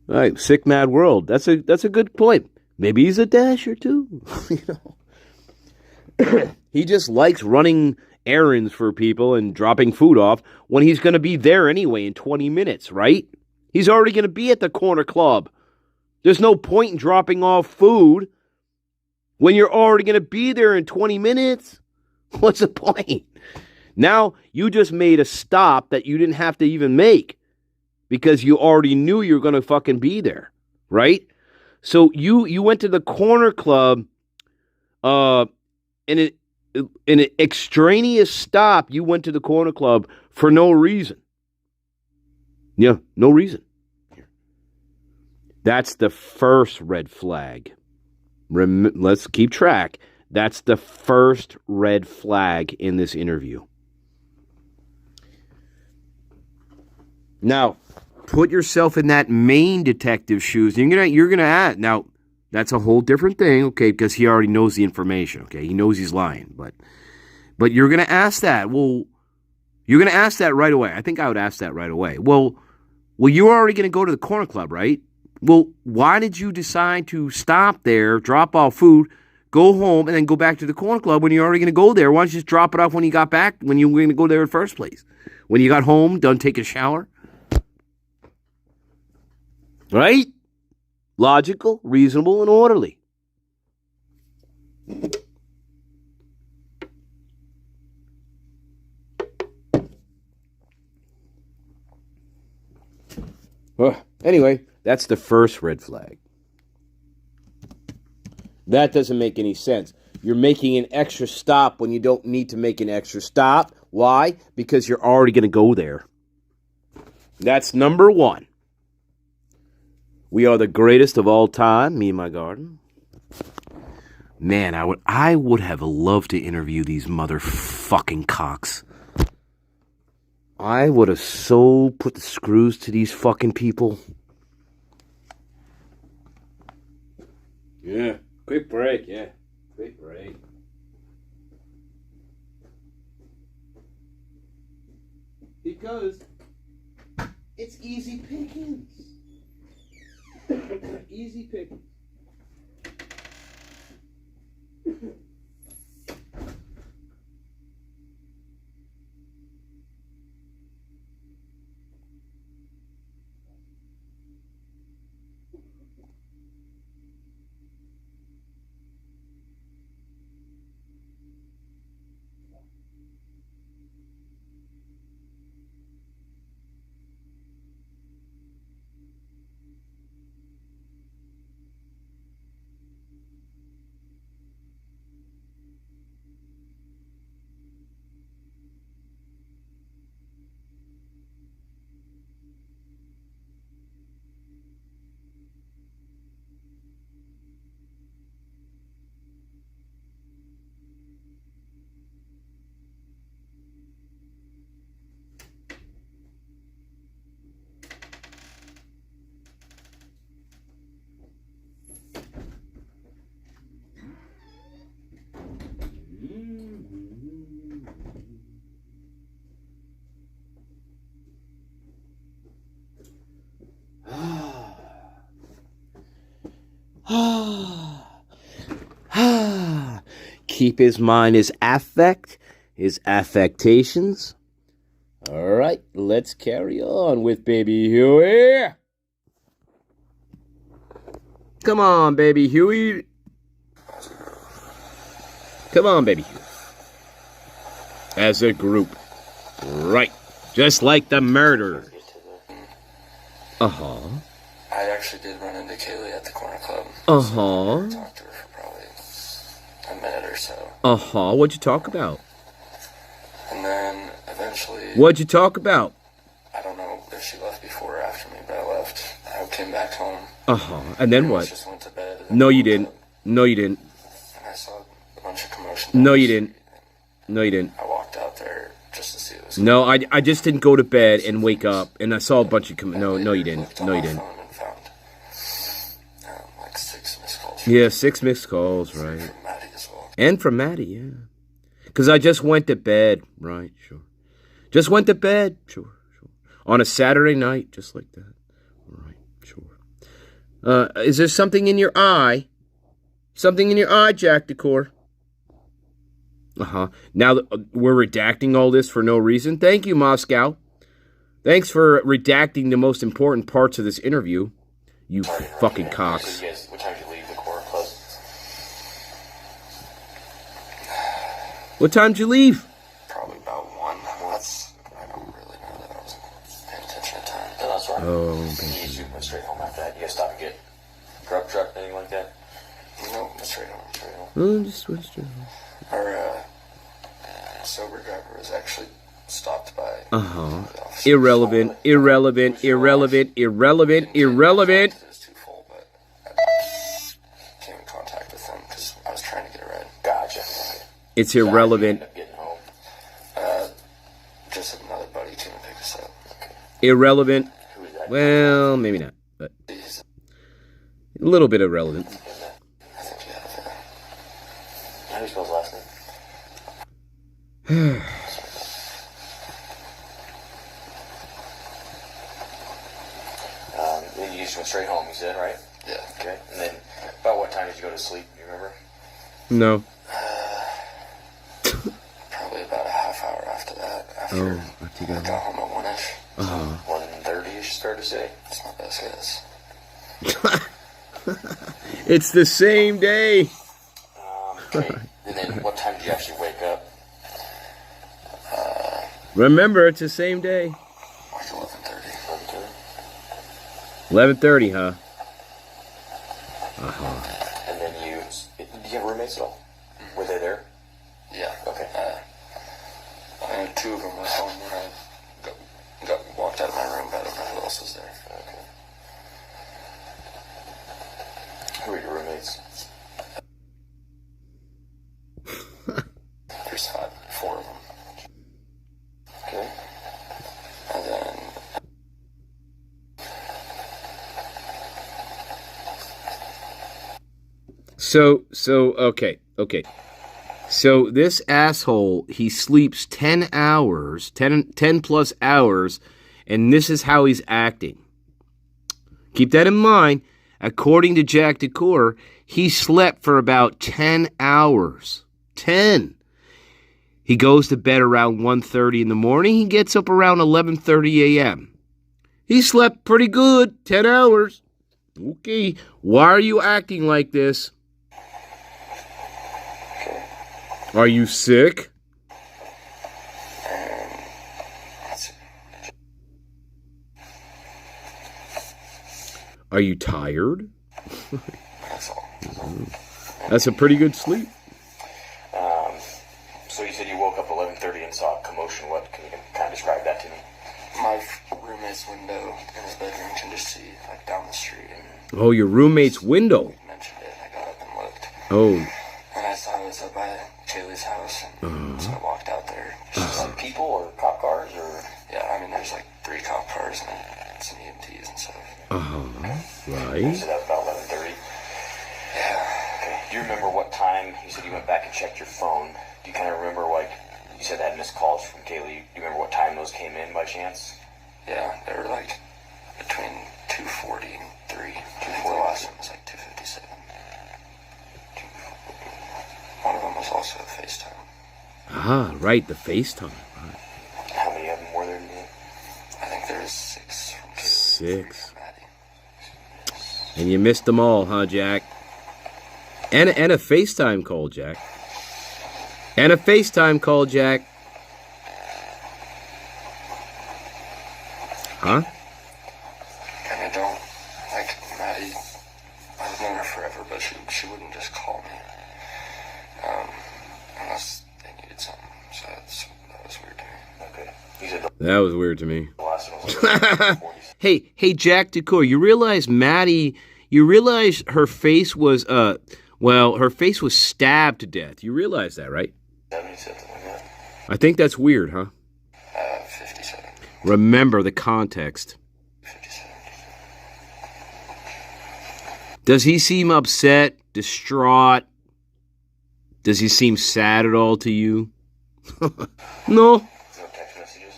All right, sick mad world. That's a good point. Maybe he's a dasher too. You know, he just likes running errands for people and dropping food off when he's going to be there anyway in 20 minutes, right? He's already going to be at the corner club. There's no point in dropping off food when you're already going to be there in 20 minutes. What's the point? Now you just made a stop that you didn't have to even make, because you already knew you were going to fucking be there, right? So you went to the corner club in an extraneous stop. You went to the corner club for no reason. Yeah, no reason. That's the first red flag. Let's keep track. That's the first red flag in this interview. Now, put yourself in that main detective's shoes. You're gonna ask. Now, that's a whole different thing, okay? Because he already knows the information, okay? He knows he's lying, but you're gonna ask that. Well, you're gonna ask that right away. I think I would ask that right away. Well, you're already gonna go to the corner club, right? Well, why did you decide to stop there, drop off food, go home, and then go back to the corner club when you're already gonna go there? Why don't you just drop it off when you got back, when you were gonna go there in the first place? When you got home, done taking a shower? Right? Logical, reasonable, and orderly. Anyway, that's the first red flag. That doesn't make any sense. You're making an extra stop when you don't need to make an extra stop. Why? Because you're already going to go there. That's number one. We are the greatest of all time, me and my garden. Man, I would have loved to interview these motherfucking cocks. I would have so put the screws to these fucking people. Yeah, quick break, yeah. Quick break. Because it's easy pickings. Easy pickings. Keep his mind, his affect, his affectations. All right, let's carry on with baby Huey. Come on, baby Huey. Come on, baby Huey. As a group. Right. Just like the murder. Uh-huh. I actually did run into Kaylee at the corner club. Uh-huh. So I talked to her for probably a minute or so. Uh-huh. What'd you talk about? And then eventually... What'd you talk about? I don't know if she left before or after me, but I left. I came back home. Uh-huh. And then what? Just went to bed. No, you didn't. No, you didn't. And I saw a bunch of commotion. No, you didn't. No, you didn't. I walked out there just to see what was No, I just didn't go to bed and wake up, and I saw a bunch of... No, you didn't. No, you didn't. Like 6 missed calls. Yeah, 6 missed calls, right. From Maddie as well. And from Maddie, yeah. Because I just went to bed. Right, sure. Just went to bed. Sure. On a Saturday night, just like that. Right, sure. Is there something in your eye? Something in your eye, Jack DeCouer? Uh-huh. Now, we're redacting all this for no reason. Thank you, Moscow. Thanks for redacting the most important parts of this interview. You fucking cocks. What time did you leave the corner club? What time did you leave? Probably about 1. I don't really know that I wasn't paying attention at time. No, that's right. Oh, okay. You went straight home after that. You guys stop and get grub truck, anything like that? No, went straight home. Oh, just went straight home. Our sober driver was actually stopped by... Uh-huh. Irrelevant. It was too full, but I came in contact with them because I was trying to get a ride. Gotcha. It's irrelevant. Getting home. Just another buddy came and picked us up. Irrelevant. Who is that? Well, maybe not, but a little bit irrelevant. I think you have it. How do you spell his last name? You just went straight home, you said, right? Yeah. Okay. And then, about what time did you go to sleep? Do you remember? No. Probably about a half hour after that. After you got home at 1-ish. 1:30-ish, fair to say. That's my best guess. It's the same day. Okay. And then, what time did you actually wake up? Remember, it's the same day. Like 11:30. 11:30, huh? And then did you have roommates at all? Were they there? Yeah. Okay. I had two of them at home when I walked out of my room, but I don't know who else was there. Okay. Who were your roommates? There's 4 of them. Okay. And then... Okay. So this asshole, he sleeps 10 hours, 10 plus hours, and this is how he's acting. Keep that in mind. According to Jack DeCouer, he slept for about 10 hours. 10. He goes to bed around 1:30 in the morning. He gets up around 11:30 a.m. He slept pretty good, 10 hours. Okay, why are you acting like this? Are you sick? Are you tired? That's a pretty good sleep. So you said you woke up 11:30 and saw a commotion. What can you kind of describe that to me? My roommate's window in his bedroom, you can just see like down the street. Oh, your roommate's window. You mentioned it. I got up and looked. Oh. And I saw it was up by Kaylee's house, and so I walked out there. Just like people or cop cars or... Yeah, I mean, there's like 3 cop cars and some EMTs and stuff. Right. So that was about 11:30. Yeah. Okay. Do you remember what time? You said you went back and checked your phone. Do you kind of remember, like, you said that missed calls from Kaylee. Do you remember what time those came in by chance? Yeah, they were like between 2:40 and 3. The last one was like 2:57. One of them was also a FaceTime. Ah, right, the FaceTime. Right. How many of them were there today? I think there was 6 from Kaylee. 6. And you missed them all, huh, Jack? And a FaceTime call, Jack. And a FaceTime call, Jack. Huh? And I don't, like, Maddie, I've known her forever, but she wouldn't just call me. Unless they needed something. So that was weird to me. Okay. That was weird to me. The last one was like Hey, Jack DeCouer, you realize her face was, her face was stabbed to death. You realize that, right? 77, like that. I think that's weird, huh? 57. Remember the context. 57. Does he seem upset, distraught? Does he seem sad at all to you? No. No text messages?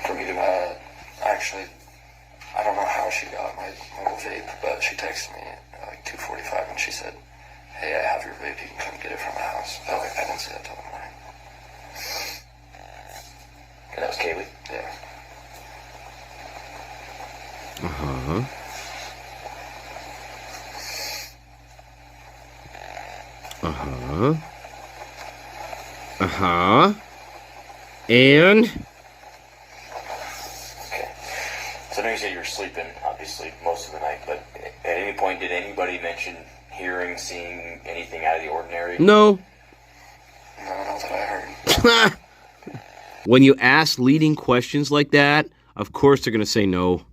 From either, actually, I don't know how she got my vape, but she texted me at like 2:45 and she said, "Hey, I have your vape, you can come get it from my house." Okay, I didn't see that till the morning. And that was Kaylee? Yeah. And? Okay. So I know you said you were sleeping, obviously, most of the night, but at any point did anybody mention hearing, seeing anything out of the ordinary? No. No, not that I heard. When you ask leading questions like that, of course they're going to say no.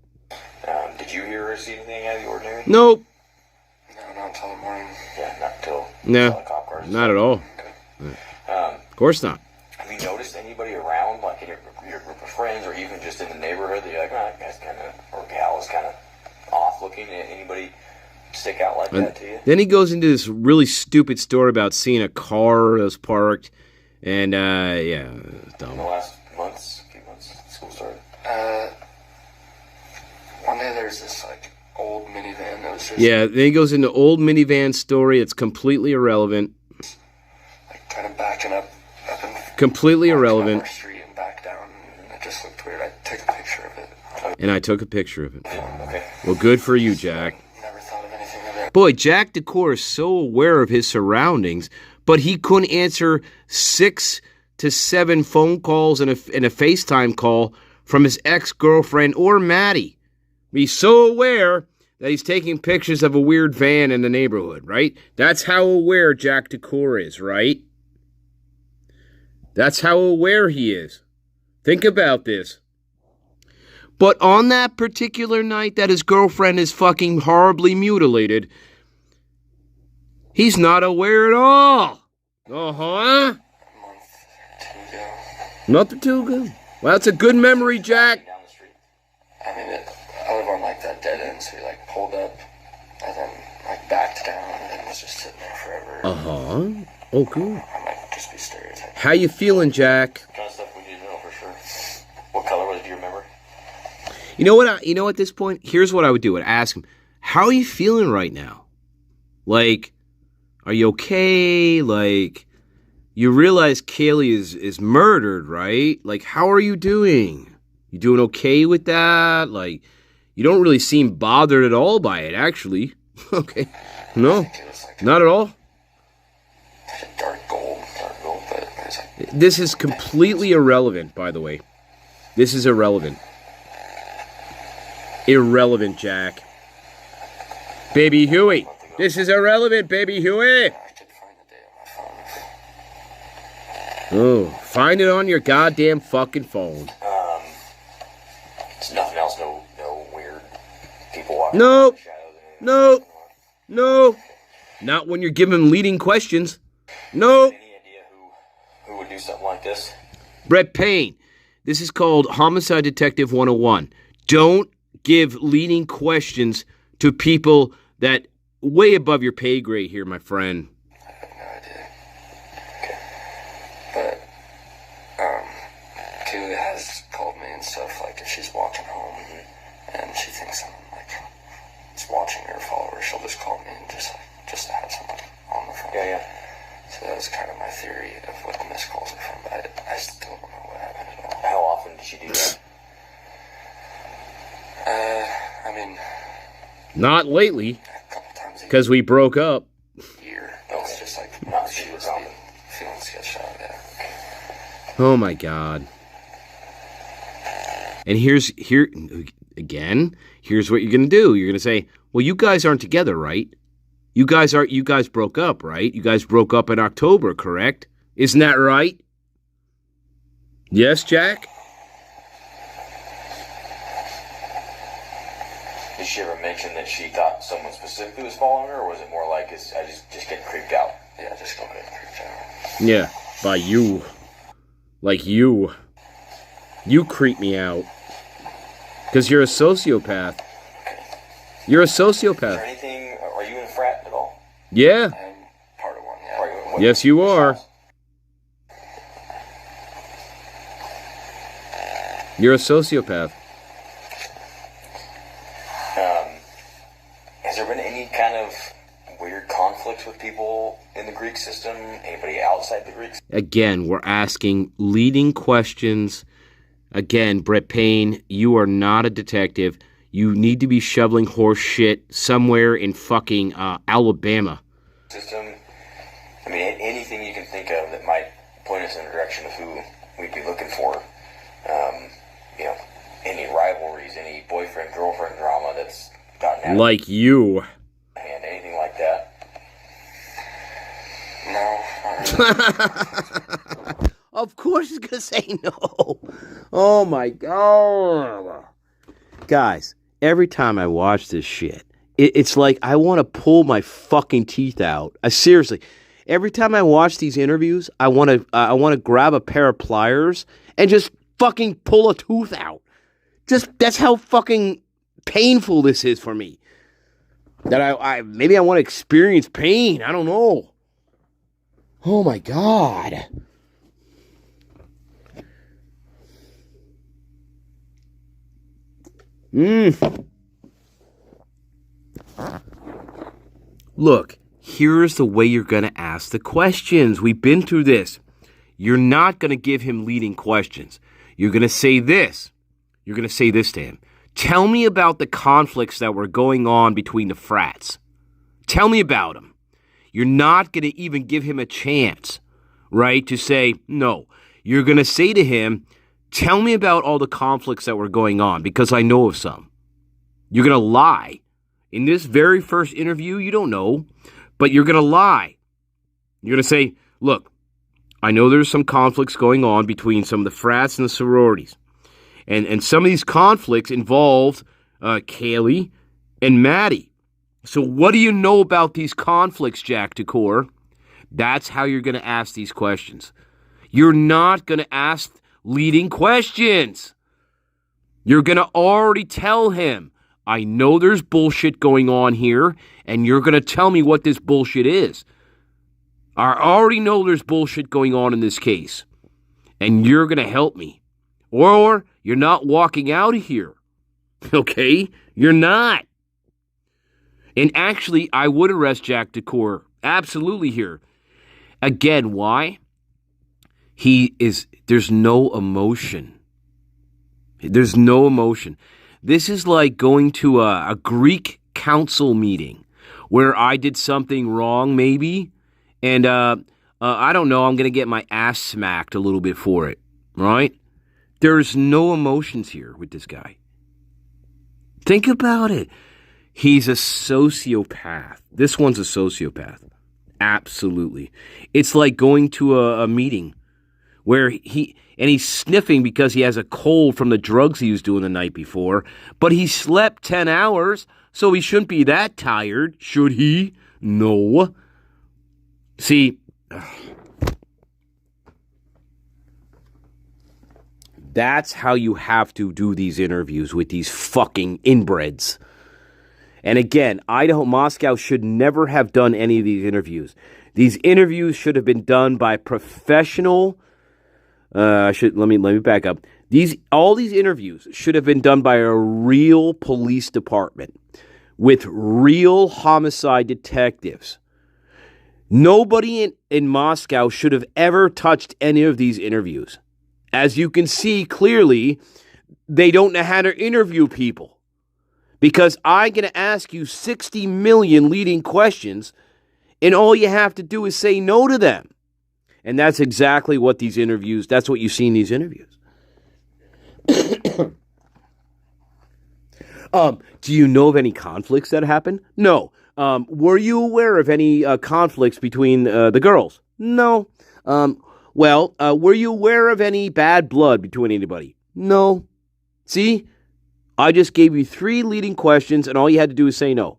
Did you hear or see anything out of the ordinary? Nope. No, not until the morning. Yeah, not until No, the cop cars. not at all. Okay. Of course not. Have you noticed anybody around, like in your group of friends, or even just in the neighborhood, that you're like, oh, that guy's kind of that to you? Then he goes into this really stupid story about seeing a car that was parked. And, yeah, dumb. In the last months, few months, school started. One day there's this, like, old minivan that was just... Yeah, then he goes into old minivan story. It's completely irrelevant. like, kind of backing up and... Completely walking irrelevant. Up our street and back down, and it just looked weird. I took a picture of it. And I took a picture of it. Okay. Well, good for you, Jack. Never thought of anything of it. Boy, Jack DeCouer is so aware of his surroundings, but he couldn't answer 6 to 7 phone calls and a FaceTime call from his ex-girlfriend or Maddie. He's so aware that he's taking pictures of a weird van in the neighborhood, right? That's how aware Jack DeCouer is, right? That's how aware he is. Think about this. But on that particular night that his girlfriend is fucking horribly mutilated, he's not aware at all. Uh-huh. Month or two ago. Well, that's a good memory, Jack. Down the street. I mean, I live on, like, that dead end, so we, like, pulled up, and then, like, backed down, and then was just sitting there forever. Uh-huh. Oh, good. I might just be stereotyping. How you feeling, Jack? Kind of stuff we need to know for sure. What color was it? Do you remember? You know what? You know, at this point, here's what I would do. I'd ask him, how are you feeling right now? Like, are you okay? Like, you realize Kaylee is murdered, right? Like, how are you doing? You doing okay with that? Like, you don't really seem bothered at all by it, actually. Okay. No, not at all. Dark gold, but it's like... This is completely irrelevant, by the way. This is irrelevant. Irrelevant, Jack. Baby Huey. This is irrelevant, baby Huey. I could find the day on my phone. Oh, find it on your goddamn fucking phone. It's nothing else, no weird people walking Nope. around in the shadows. Nope. No. Not when you're giving leading questions. Nope. Any idea who would do something like this? Brett Payne. This is called Homicide Detective 101. Don't give leading questions to people that way above your pay grade here, my friend. I have no idea. Okay. But, Kaylee has called me and stuff, like, if she's walking home and she thinks I'm, like, is watching her follower, she'll just call me and just to have someone on the phone. Yeah. So that was kind of my theory of what the missed calls are from, but I still don't know what happened at all. How often did she do that? I mean, Not lately, a couple times a because we broke up. year. It's just like, Not she super was common. feeling sketched out, yeah. Oh my God. And here's what you're gonna do. You're gonna say, well, you guys aren't together, right? You guys broke up, right? You guys broke up in October, correct? Isn't that right? Yes, Jack? Did she ever mention that she thought someone specifically was following her, or was it more like I just get creeped out? Yeah, just go ahead and creeped out. Yeah, by you. Like you. You creep me out. Because you're a sociopath. You're a Is there sociopath. anything, are you in frat at all? Yeah. I'm part of one, yeah. Are you in what- Yes, you are. You're a sociopath. Has there been any kind of weird conflicts with people in the Greek system? Anybody outside the Greek system? Again, we're asking leading questions. Again, Brett Payne, you are not a detective. You need to be shoveling horse shit somewhere in fucking Alabama. I mean, anything you can think of that might point us in the direction of who we'd be looking for. Any rivalries, any boyfriend-girlfriend drama that's gotten out Like you. of hand, anything like that. No, not really. Of course he's going to say no. Oh my God. Guys, every time I watch this shit, it's like I want to pull my fucking teeth out. Seriously. Every time I watch these interviews, I want to grab a pair of pliers and just fucking pull a tooth out. That's how fucking painful this is for me. That I maybe I want to experience pain. I don't know. Oh my God. Look, here's the way you're going to ask the questions. We've been through this. You're not going to give him leading questions. You're going to say this. You're going to say this to him. Tell me about the conflicts that were going on between the frats. Tell me about them. You're not going to even give him a chance, right, to say no. You're going to say to him, tell me about all the conflicts that were going on, because I know of some. You're going to lie. In this very first interview, you don't know, but you're going to lie. You're going to say, look, I know there's some conflicts going on between some of the frats and the sororities. And some of these conflicts involved Kaylee and Maddie. So what do you know about these conflicts, Jack DeCouer? That's how you're going to ask these questions. You're not going to ask leading questions. You're going to already tell him, I know there's bullshit going on here, and you're going to tell me what this bullshit is. I already know there's bullshit going on in this case, and you're going to help me. Or you're not walking out of here. Okay? You're not. And actually, I would arrest Jack DeCouer absolutely here. Again, why? There's no emotion. There's no emotion. This is like going to a Greek council meeting where I did something wrong, maybe, and I don't know, I'm going to get my ass smacked a little bit for it, right? There's no emotions here with this guy. Think about it. He's a sociopath. This one's a sociopath. Absolutely. It's like going to a meeting where he's sniffing because he has a cold from the drugs he was doing the night before, but he slept 10 hours, so he shouldn't be that tired, should he? No. See, that's how you have to do these interviews with these fucking inbreds. And again, Moscow should never have done any of these interviews. These interviews should have been done by professional. Let me back up. All these interviews should have been done by a real police department with real homicide detectives. Nobody in Moscow should have ever touched any of these interviews. As you can see clearly, they don't know how to interview people. Because I'm going to ask you 60 million leading questions, and all you have to do is say no to them. And that's exactly what that's what you see in these interviews. Do you know of any conflicts that happened? No. Were you aware of any conflicts between the girls? No. Were you aware of any bad blood between anybody? No. See? I just gave you 3 leading questions, and all you had to do is say no.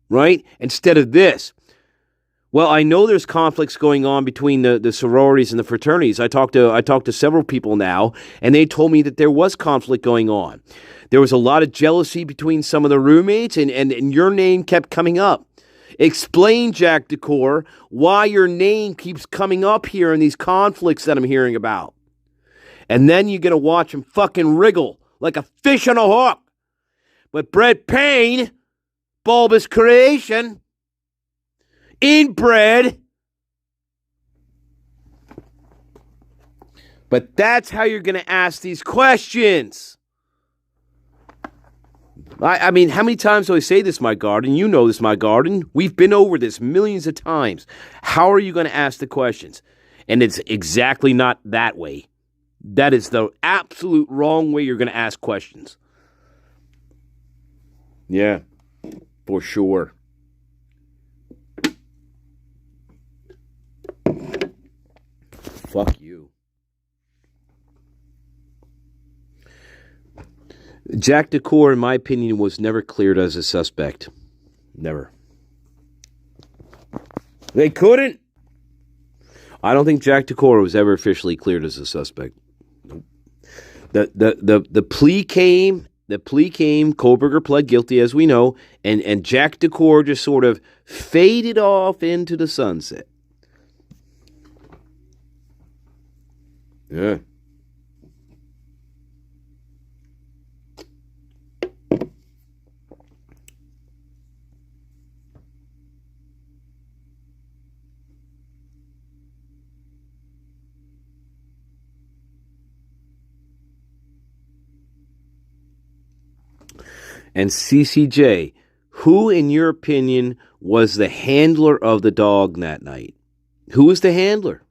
Right? Instead of this. Well, I know there's conflicts going on between the sororities and the fraternities. I talked to several people now, and they told me that there was conflict going on. There was a lot of jealousy between some of the roommates, and your name kept coming up. Explain, Jack DeCouer, why your name keeps coming up here in these conflicts that I'm hearing about. And then you're going to watch him fucking wriggle like a fish on a hook. But Brett Payne, bulbous creation, inbred. But that's how you're going to ask these questions. I mean, how many times do I say this, my garden? You know this, my garden. We've been over this millions of times. How are you going to ask the questions? And it's exactly not that way. That is the absolute wrong way you're going to ask questions. Yeah, for sure. Fuck you. Jack DeCouer, in my opinion, was never cleared as a suspect. Never. They couldn't. I don't think Jack DeCouer was ever officially cleared as a suspect. The plea came The plea came. Koberger pled guilty, as we know, and Jack DeCouer just sort of faded off into the sunset. Yeah. And CCJ, who, in your opinion, was the handler of the dog that night? Who was the handler?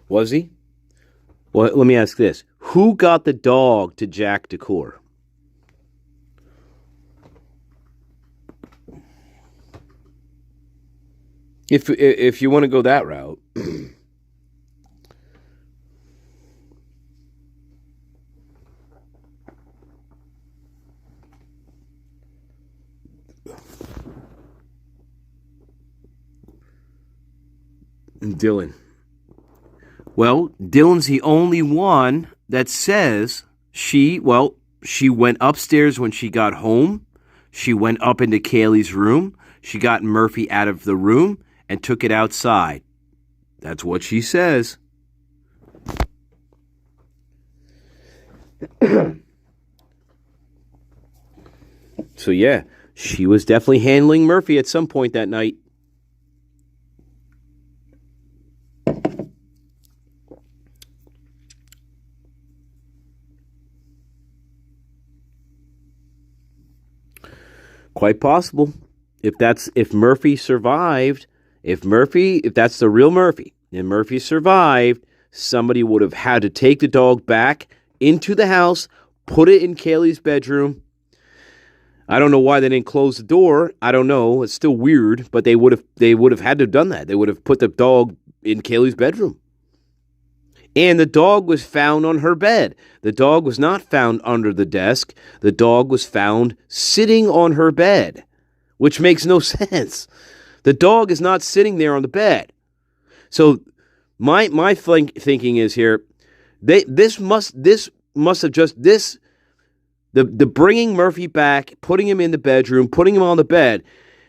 Was he? Well, let me ask this. Who got the dog to Jack DeCouer? If you want to go that route. Dylan. Well, Dylan's the only one that says she went upstairs when she got home. She went up into Kaylee's room. She got Murphy out of the room and took it outside. That's what she says. So yeah, she was definitely handling Murphy at some point that night. Quite possible. If Murphy survived, if that's the real Murphy, and Murphy survived, somebody would have had to take the dog back into the house, put it in Kaylee's bedroom. I don't know why they didn't close the door. I don't know. It's still weird, but they would have had to have done that. They would have put the dog in Kaylee's bedroom. And the dog was found on her bed. The dog was not found under the desk. The dog was found sitting on her bed, which makes no sense. The dog is not sitting there on the bed. So my thinking is here, this must have just the bringing Murphy back, putting him in the bedroom, putting him on the bed.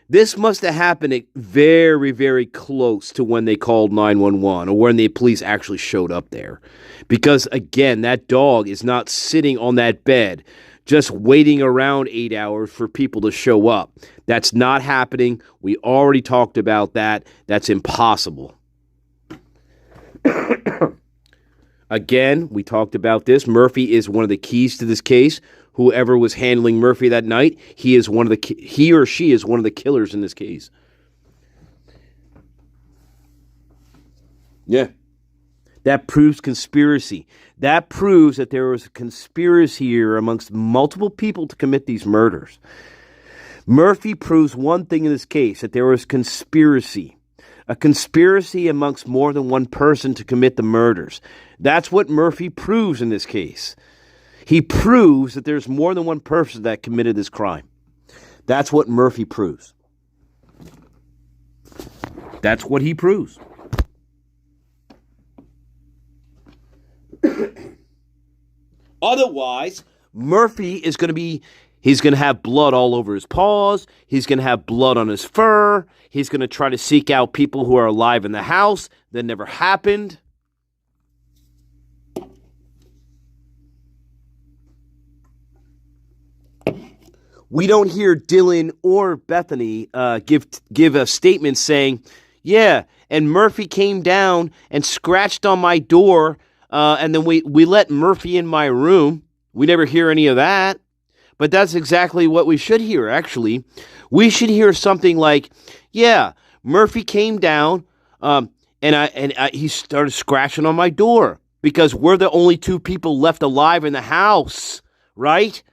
This must have happened very, very close to when they called 911 or when the police actually showed up there. Because, again, that dog is not sitting on that bed just waiting around 8 hours for people to show up. That's not happening. We already talked about that. That's impossible. Again, we talked about this. Murphy is one of the keys to this case. Whoever was handling Murphy that night, he or she is one of the killers in this case. Yeah. That proves conspiracy. That proves that there was a conspiracy here amongst multiple people to commit these murders. Murphy proves one thing in this case, that there was conspiracy. A conspiracy amongst more than one person to commit the murders. That's what Murphy proves in this case. He proves that there's more than one person that committed this crime. That's what Murphy proves. That's what he proves. Otherwise, Murphy is going to have blood all over his paws. He's going to have blood on his fur. He's going to try to seek out people who are alive in the house. That never happened. We don't hear Dylan or Bethany give a statement saying, yeah, and Murphy came down and scratched on my door, and then we let Murphy in my room. We never hear any of that. But that's exactly what we should hear, actually. We should hear something like, yeah, Murphy came down, and he started scratching on my door because we're the only two people left alive in the house, right?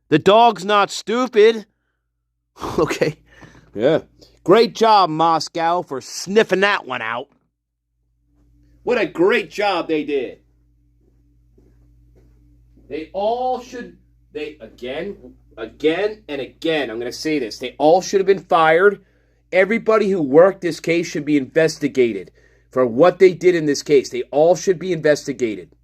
The dog's not stupid. Okay. Yeah. Great job, Moscow, for sniffing that one out. What a great job they did. They all should, again, again and again, I'm going to say this. They all should have been fired. Everybody who worked this case should be investigated for what they did in this case. They all should be investigated.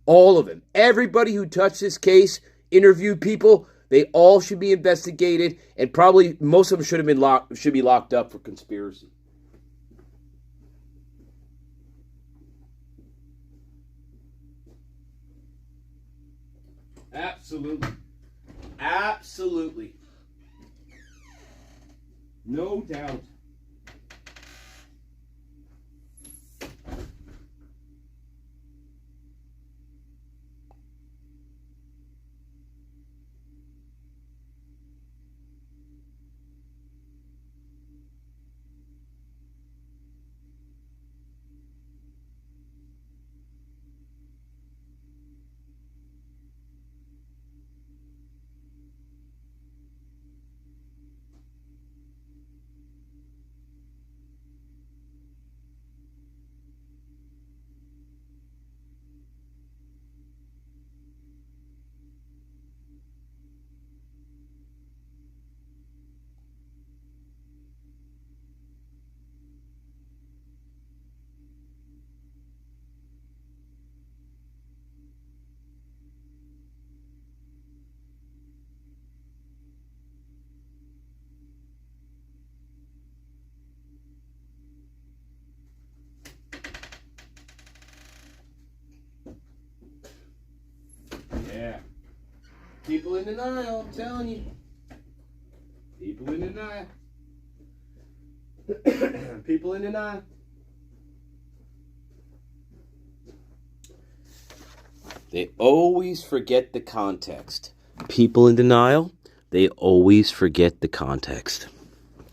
All of them. Everybody who touched this case, interviewed people, they all should be investigated, and probably most of them should be locked up for conspiracy. Absolutely. Absolutely. No doubt. Yeah. People in denial, I'm telling you. People in denial. People in denial. They always forget the context. People in denial, they always forget the context.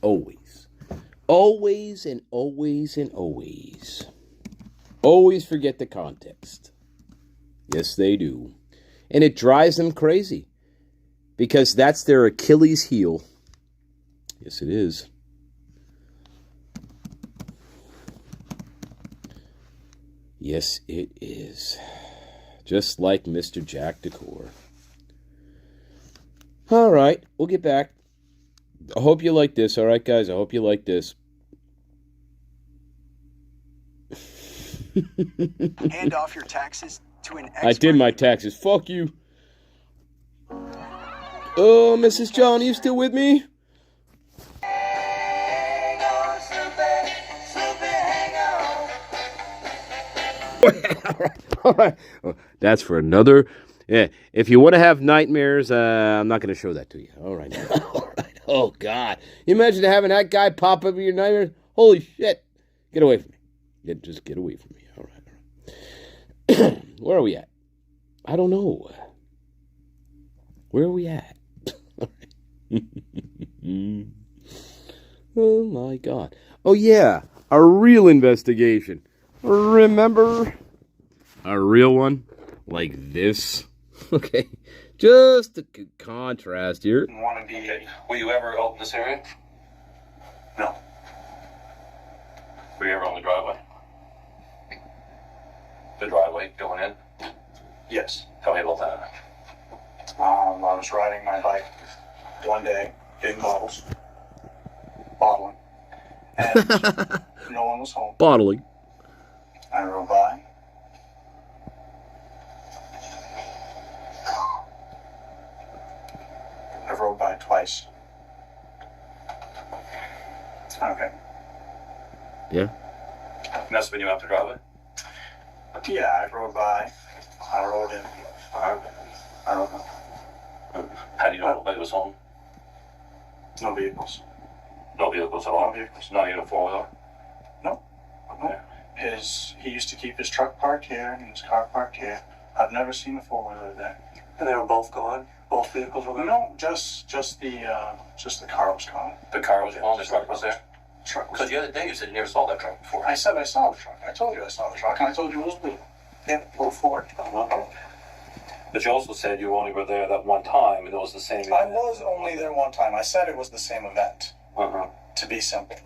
Always. Always and always and always. Always forget the context. Yes, they do. And it drives them crazy. Because that's their Achilles heel. Yes, it is. Yes, it is. Just like Mr. Jack DeCouer. All right, we'll get back. I hope you like this. All right, guys, I hope you like this. Hand off your taxes to an expert. I did my taxes. Fuck you. Oh, Mrs. John, are you still with me? All right. Oh, that's for another. Yeah, if you want to have nightmares, I'm not going to show that to you. All right. All right. Oh, God. You imagine having that guy pop up in your nightmares? Holy shit. Get away from me. Just get away from me. All right. Where are we at? I don't know. Where are we at? Oh, my God. Oh, yeah. A real investigation. Remember? A real one? Like this? Okay. Just a contrast here. Okay. Were you ever out in this area? No. Were you ever on the driveway? The driveway going in? Yes. Tell me about that. I was riding my bike one day, getting bottling, and no one was home. Bottling. I rode by. I rode by twice. Okay. Yeah. And that's when you went up the driveway? Yeah, I rode by. I rode in. I don't know. How do you know nobody was home? No vehicles. No vehicles at all? No vehicles. Not even a four-wheeler? No. No. He used to keep his truck parked here and his car parked here. I've never seen a four-wheeler there. And they were both gone? Both vehicles were gone? No, just the car was gone. The car was gone, the truck was there? Truck was Because the other day you said you never saw that truck before. I said I saw the truck. I told you I saw the truck, and I told you it was blue. Yeah, blue Ford. But you also said you only were there that one time, and it was the same event. I was only there one time. I said it was the same event. Uh-huh. To be simple.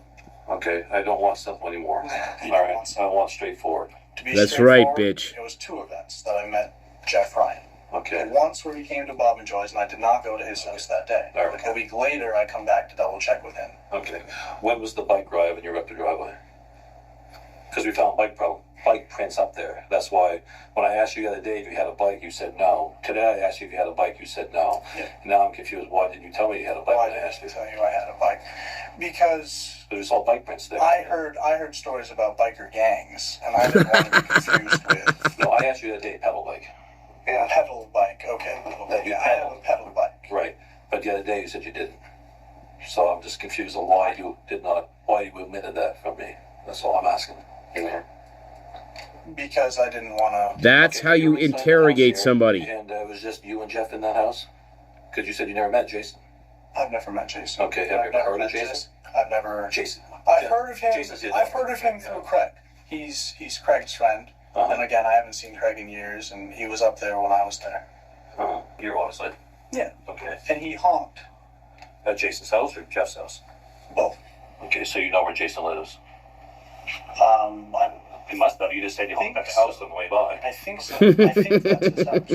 Okay, I don't want simple anymore. You All right, I want straightforward. To be That's right, straightforward, bitch. It was two events that I met Jeff Ryan. Okay. Once where he came to Bob and Joy's, and I did not go to his house that day. All right. A week later, I come back to double check with him. Okay. When was the bike drive and you were up the driveway? Because we found bike prints up there. That's why when I asked you the other day if you had a bike, you said no. Today I asked you if you had a bike, you said no. Yeah. Now I'm confused. Why didn't you tell me you had a bike Why when I asked you? didn't I tell you I had a bike? Because There was all bike prints there. I heard stories about biker gangs, and I didn't want to be confused with. No, I asked you the other day, pedal bike. Yeah, pedal bike. Okay. That you Yeah, I have a pedal bike. Right. But the other day you said you didn't. So I'm just confused on why you omitted that from me. That's all I'm asking. Because I didn't want to. That's how you interrogate somebody. And it was just you and Jeff in that house? Because you said you never met Jason. I've never met Jason. Okay, have you ever heard of Jason? I've never. Jason. I've Yeah. heard of him. Jason's the I've heard of him through Craig. He's Craig's friend. And again, I haven't seen Craig in years, and he was up there when I was there. You're honestly. Yeah. Okay. And he honked. At Jason's house or Jeff's house? Both. Okay, so you know where Jason lives? I You must have. You just said you honked at the house on the way by. I think so. I think that's his house.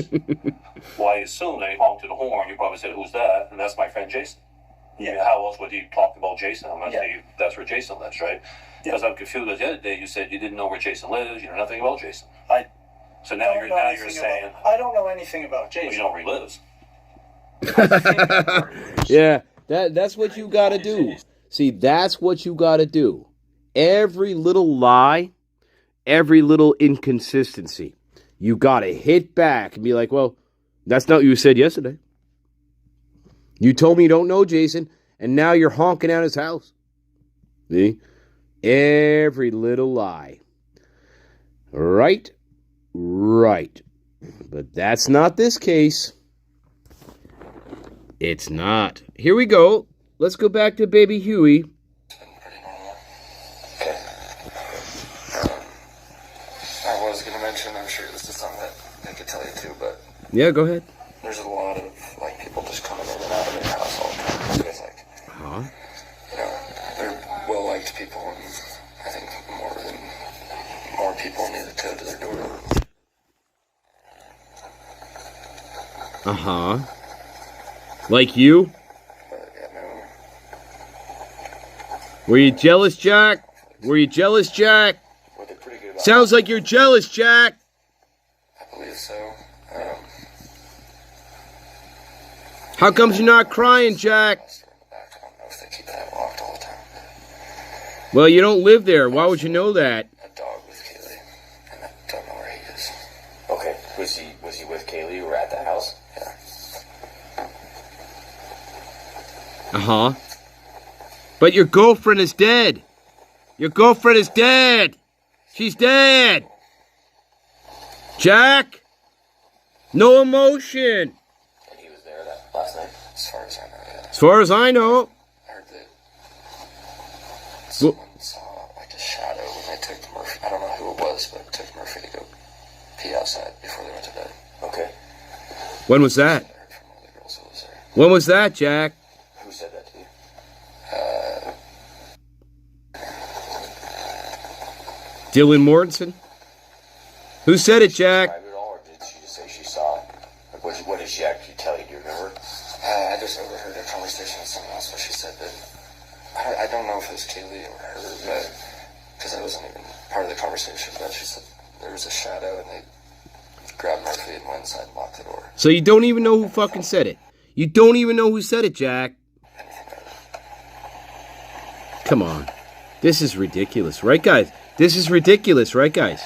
Well, I assume that he honked to the horn. You probably said, "Who's that?" And that's my friend Jason. Yeah. I mean, how else would you talk about Jason? I'm going to Yeah. say that's where Jason lives, right? Because I'm confused. The other day you said you didn't know where Jason lives. You know nothing about Jason. So now you're saying I don't know anything about Jason. you know where he lives. Yeah, that's what you got to do. See, that's what you got to do. Every little lie, every little inconsistency, you got to hit back and be like, well, that's not what you said yesterday. You told me you don't know Jason, and now you're honking out his house. See? Every little lie. Right? Right. But that's not this case. It's not. Here we go. Let's go back to baby Huey. Okay. I was going to mention, I'm sure this is something that they could tell you too, but Yeah, go ahead. there's a lot of like people just coming in and out of their house all the time. With like, you know, they're well-liked people, and I think more people need to go to their door. Like you? But yeah, no. Were you jealous, Jack? Were you jealous, Jack? What they're pretty good about. Sounds like you're jealous, Jack. I believe so. How comes you're not crying, Jack? I don't know if they keep that locked all the time. Well, you don't live there. Why would you know that? A dog with Kaylee, and I don't know where he is. Okay, was he with Kaylee or at the house? Yeah. But your girlfriend is dead. Your girlfriend is dead. She's dead. Jack? No emotion. And he was there that last night? As far as I know, yeah. As far as I know. I heard that someone saw like a shadow when they took Murphy. I don't know who it was, but took Murphy to go pee outside before they went to bed. Okay. When was that? I heard from one of the girls who was there. When was that, Jack? Who said that to you? Dylan Mortensen? Who said it, Jack? Describe it all, or did she just say she saw it? Like, what did she actually tell you? Do you remember? I just overheard a conversation with someone else where she said that I don't know if it was Kaylee or her, but because I wasn't even part of the conversation, but she said there was a shadow and they grabbed Murphy and went inside and locked the door. So you don't even know who fucking said it. You don't even know who said it, Jack. Come on. This is ridiculous, right, guys? This is ridiculous, right, guys?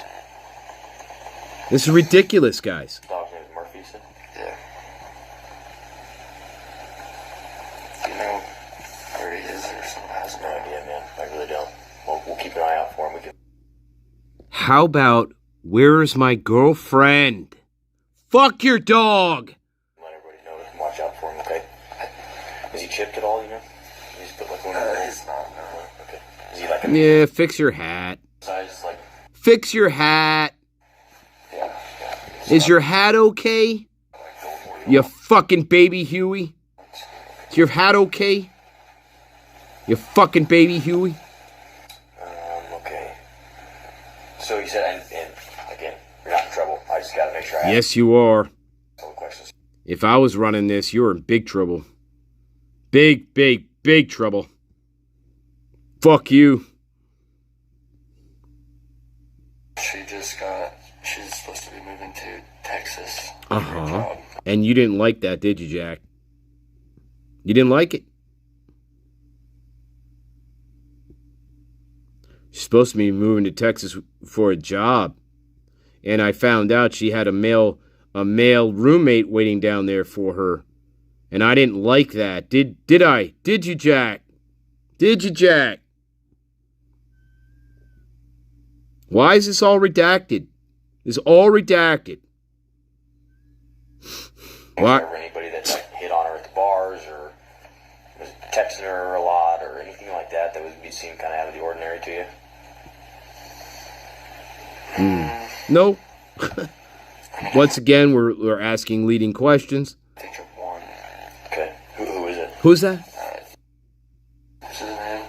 This is ridiculous, guys. Dog's name is Murphy, said? Yeah. Do you know where he is or someone has No idea, man. I really don't. We'll keep an eye out for him. We can. How about, where's my girlfriend? Fuck your dog! Let everybody know and watch out for him, okay? Is he chipped at all, you know? He's put like one of those. He's not, no. Okay. Is he like a Yeah, fix your hat. size, like. Fix your hat. Yeah. Is your hat okay? You fucking baby Huey? Is your hat okay? You fucking baby Huey? Okay. So you said, and again, you're not in trouble. I just gotta make sure I have Yes, you are. a question. If I was running this, you're in big trouble. Big, big, big trouble. Fuck you. She's supposed to be moving to Texas. Uh-huh. And you didn't like that, did you, Jack? You didn't like it? She's supposed to be moving to Texas for a job. And I found out she had a male roommate waiting down there for her. And I didn't like that. Did I? Did you, Jack? Did you, Jack? Why is this all redacted? It's all redacted. What? Or anybody that hit on her at the bars or was texting her a lot or anything like that that would seem kind of out of the ordinary to you? No. Once again, we're asking leading questions. I think of one. Okay. Who is it? Who's that? What's his name?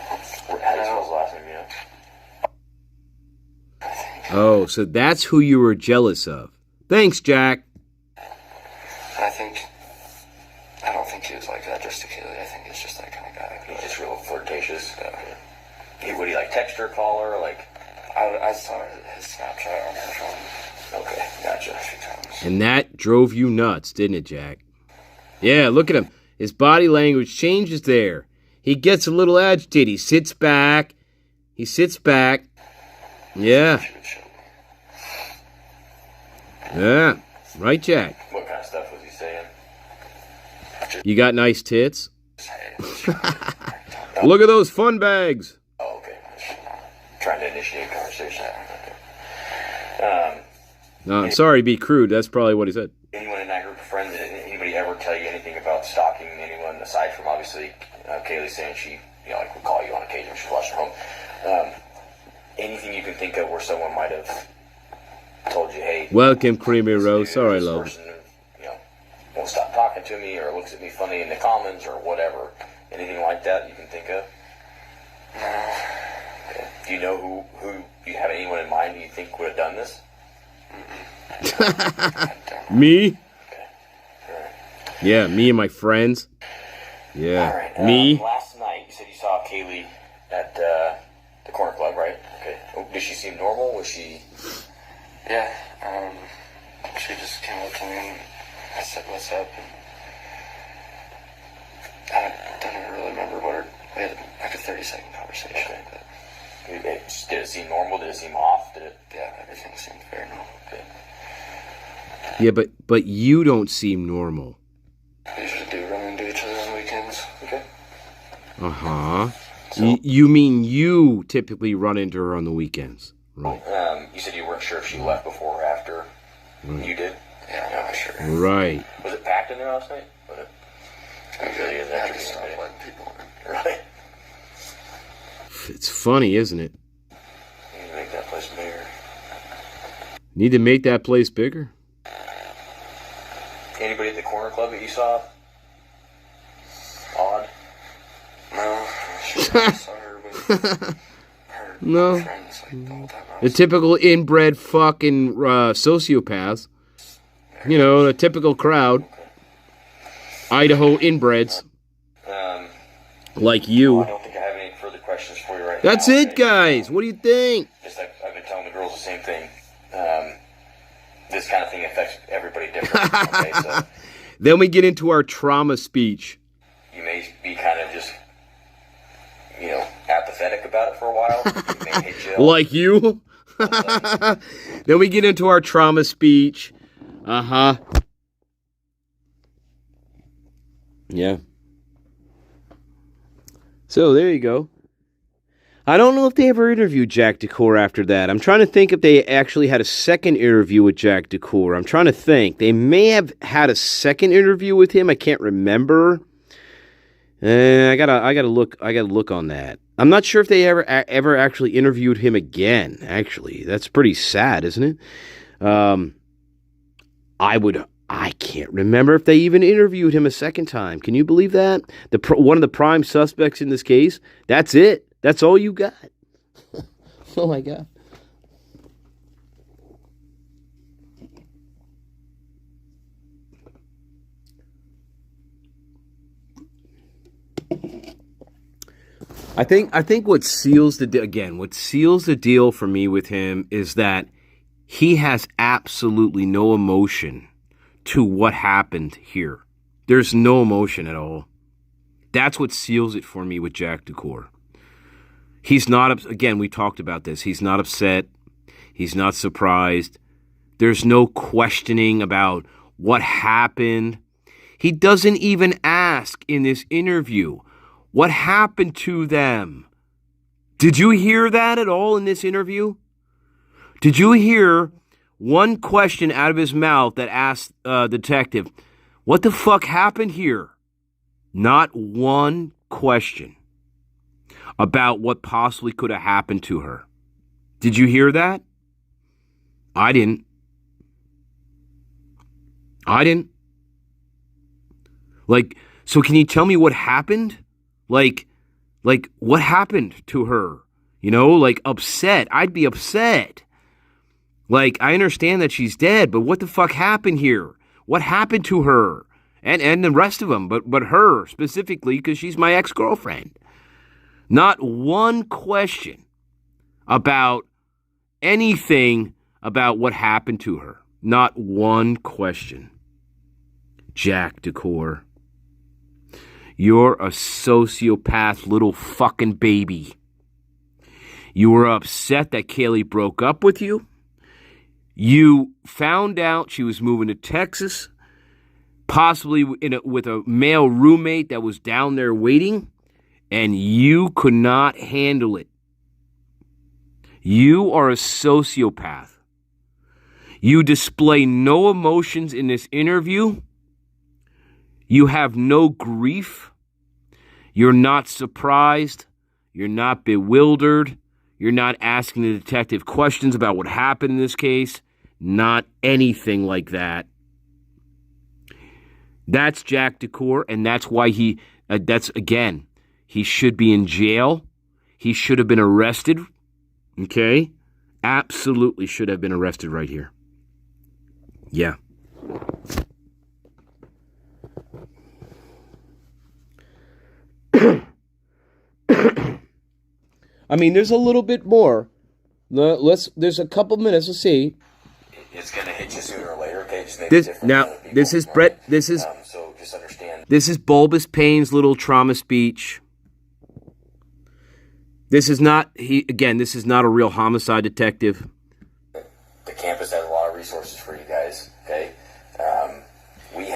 How do you spell his last name, yeah? Oh, so that's who you were jealous of. Thanks, Jack. I don't think he was like that just to Kaylee. I think he's just that kind of guy. He's just real flirtatious. Would he like text her, call her, like? I saw his Snapchat on her phone. Okay, gotcha. And that drove you nuts, didn't it, Jack? Yeah, look at him. His body language changes there. He gets a little agitated. He sits back. Yeah. Yeah. Right, Jack? What kind of stuff was he saying? You got nice tits? Look at those fun bags. Oh, okay. Trying to initiate conversation. No, I'm sorry to be crude. That's probably what he said. Anyone in that group of friends, anybody ever tell you anything about stalking anyone aside from obviously Kaylee saying she, like would call you on occasion when she's watching home? Anything you can think of where someone might have told you, hey, welcome, Creamy Rose. Sorry, love. Person, won't stop talking to me or looks at me funny in the comments or whatever. Anything like that you can think of? No. Okay. Do you know who you have anyone in mind who you think would have done this? Me? Okay. All right. Yeah, me and my friends. Yeah. All right. Me? Last night you said you saw Kaylee at the corner club, right? Okay. Did she seem normal? Was she? Yeah. She just came up to me and I said, "What's up?" And I don't even really remember we had like a 30-second conversation. Okay. Did it seem normal? Did it seem off? Yeah, everything seemed very normal. Okay. Yeah, but you don't seem normal. We usually do run into each other on weekends. Okay. Uh-huh. So, you mean you typically run into her on the weekends, right? You said you weren't sure if she left before or after. Right. You did? Yeah, I'm not sure. Right. Was it packed in there last night? Usually in there. Stop letting people in. Right. It's funny, isn't it? You need to make that place bigger. Need to make that place bigger? Anybody at the corner club that you saw? Odd? No. She saw her with her No. friends like the whole time. The typical inbred fucking sociopaths. The typical crowd. Idaho inbreds. Like you. I don't think I have any further questions for you right That's now. it, guys. What do you think? Just I've been telling the girls the same thing. This kind of thing affects everybody differently. Okay, so Then we get into our trauma speech. you may be kind of just, apathetic about it for a while. You may hit jail. Like you? Then we get into our trauma speech. Uh-huh. Yeah. So, there you go. I don't know if they ever interviewed Jack DeCouer after that. I'm trying to think if they actually had a second interview with Jack DeCouer. I'm trying to think. They may have had a second interview with him. I can't remember. I gotta look on that. I'm not sure if they ever actually interviewed him again. Actually, that's pretty sad, isn't it? I can't remember if they even interviewed him a second time. Can you believe that? One of the prime suspects in this case. That's it. That's all you got. Oh my God. I think what seals the deal for me with him is that he has absolutely no emotion to what happened here. There's no emotion at all. That's what seals it for me with Jack DeCouer. He's not, again, we talked about this. He's not upset. He's not surprised. There's no questioning about what happened. He doesn't even ask in this interview, what happened to them? Did you hear that at all in this interview? Did you hear one question out of his mouth that asked detective, what the fuck happened here? Not one question about what possibly could have happened to her. Did you hear that? I didn't. Like, so can you tell me what happened? Like what happened to her? You know, like upset. I'd be upset. Like, I understand that she's dead, but what the fuck happened here? What happened to her? And the rest of them, but her specifically, because she's my ex-girlfriend. Not one question about anything about what happened to her. Not one question. Jack DeCouer, you're a sociopath little fucking baby. You were upset that Kaylee broke up with you. You found out she was moving to Texas, possibly with a male roommate that was down there waiting, and you could not handle it. You are a sociopath. You display no emotions in this interview. You have no grief. You're not surprised. You're not bewildered. You're not asking the detective questions about what happened in this case. Not anything like that. That's Jack DeCouer, and that's why he should be in jail. He should have been arrested. Okay? Absolutely should have been arrested right here. Yeah. I mean, there's a little bit more. There's a couple minutes. Let's see. It's gonna hit you sooner or later. Okay, just make this it different. now. This is Brett. This is so just understand. This is Bulbous Payne's little trauma speech. This is not This is not a real homicide detective. The campus has a lot of resources for you guys. Okay,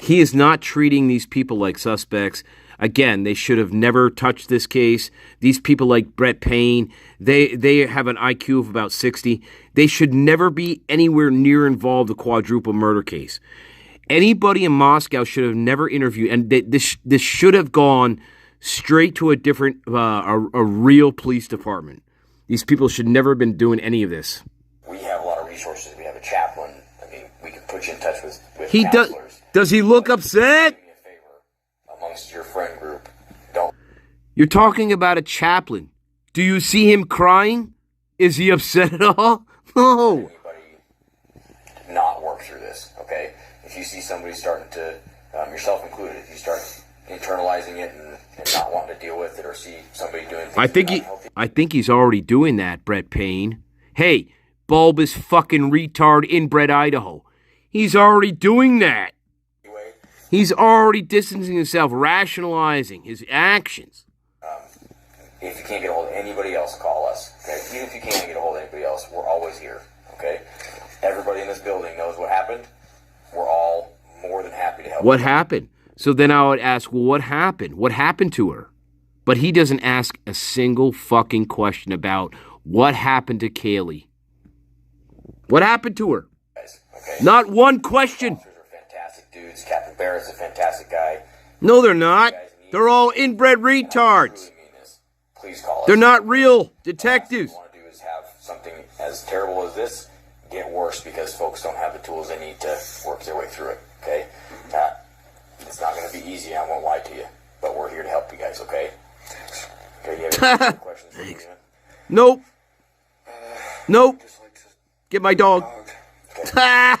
he is not treating these people like suspects. Again, they should have never touched this case. These people like Brett Payne, they have an IQ of about 60. They should never be anywhere near involved in a quadruple murder case. Anybody in Moscow should have never interviewed, and this should have gone straight to a different, a real police department. These people should never have been doing any of this. We have a lot of resources. We have a chaplain. I mean, we can put you in touch with he counselors. Does he look upset? Do me a favor amongst your friend group. Don't. You're talking about a chaplain. Do you see him crying? Is he upset at all? No. Anybody not work through this, okay? If you see somebody starting to, yourself included, if you start internalizing it and not wanting to deal with it, or see somebody doing things I think he's already doing that, Brett Payne. Hey, bulbous fucking retard inbred Idaho. He's already doing that. He's already distancing himself, rationalizing his actions. If you can't get a hold of anybody else, call us. Okay? Even if you can't get a hold of anybody else, we're always here. Okay? Everybody in this building knows what happened. We're all more than happy to help. What happened? So then I would ask, well, what happened? What happened to her? But he doesn't ask a single fucking question about what happened to Kaylee. What happened to her? Okay? Not one question. Officers are fantastic dudes. Captain Barrett's a fantastic guy. No, they're not. They're all inbred retards. Please call us. They're not real detectives. What we want to do is have something as terrible as this get worse because folks don't have the tools they need to work their way through it. Okay? It's not going to be easy. I won't lie to you, but we're here to help you guys. Okay? Okay. Do you have any questions? Thanks. Nope. Nope. Get my dog. Okay.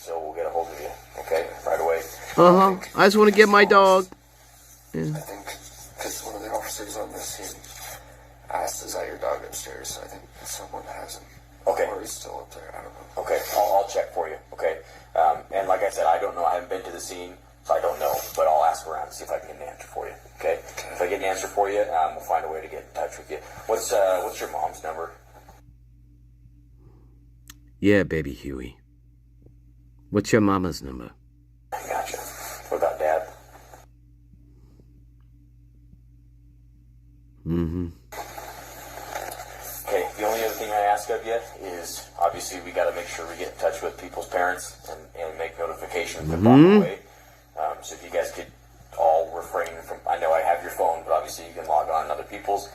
So we'll get a hold of you. Okay? Right away. I just want to get my dog. I think because one of the officers on the scene asked, "Is that your dog upstairs?" So I think someone has him. Okay. Or he's still up there. I don't know. Okay, I'll check for you. Okay, and like I said, I don't know. I haven't been to the scene, so I don't know. But I'll ask around and see if I can get an answer for you. Okay. If I get an answer for you, we'll find a way to get in touch with you. What's your mom's number? Yeah, baby Huey. What's your mama's number? Gotcha. What about Dad? Mm-hmm. Okay, the only other thing I ask of you is, obviously, we got to make sure we get in touch with people's parents and make notifications the proper way. So if you guys could all refrain from, I know I have your phone, but obviously you can log on other people's.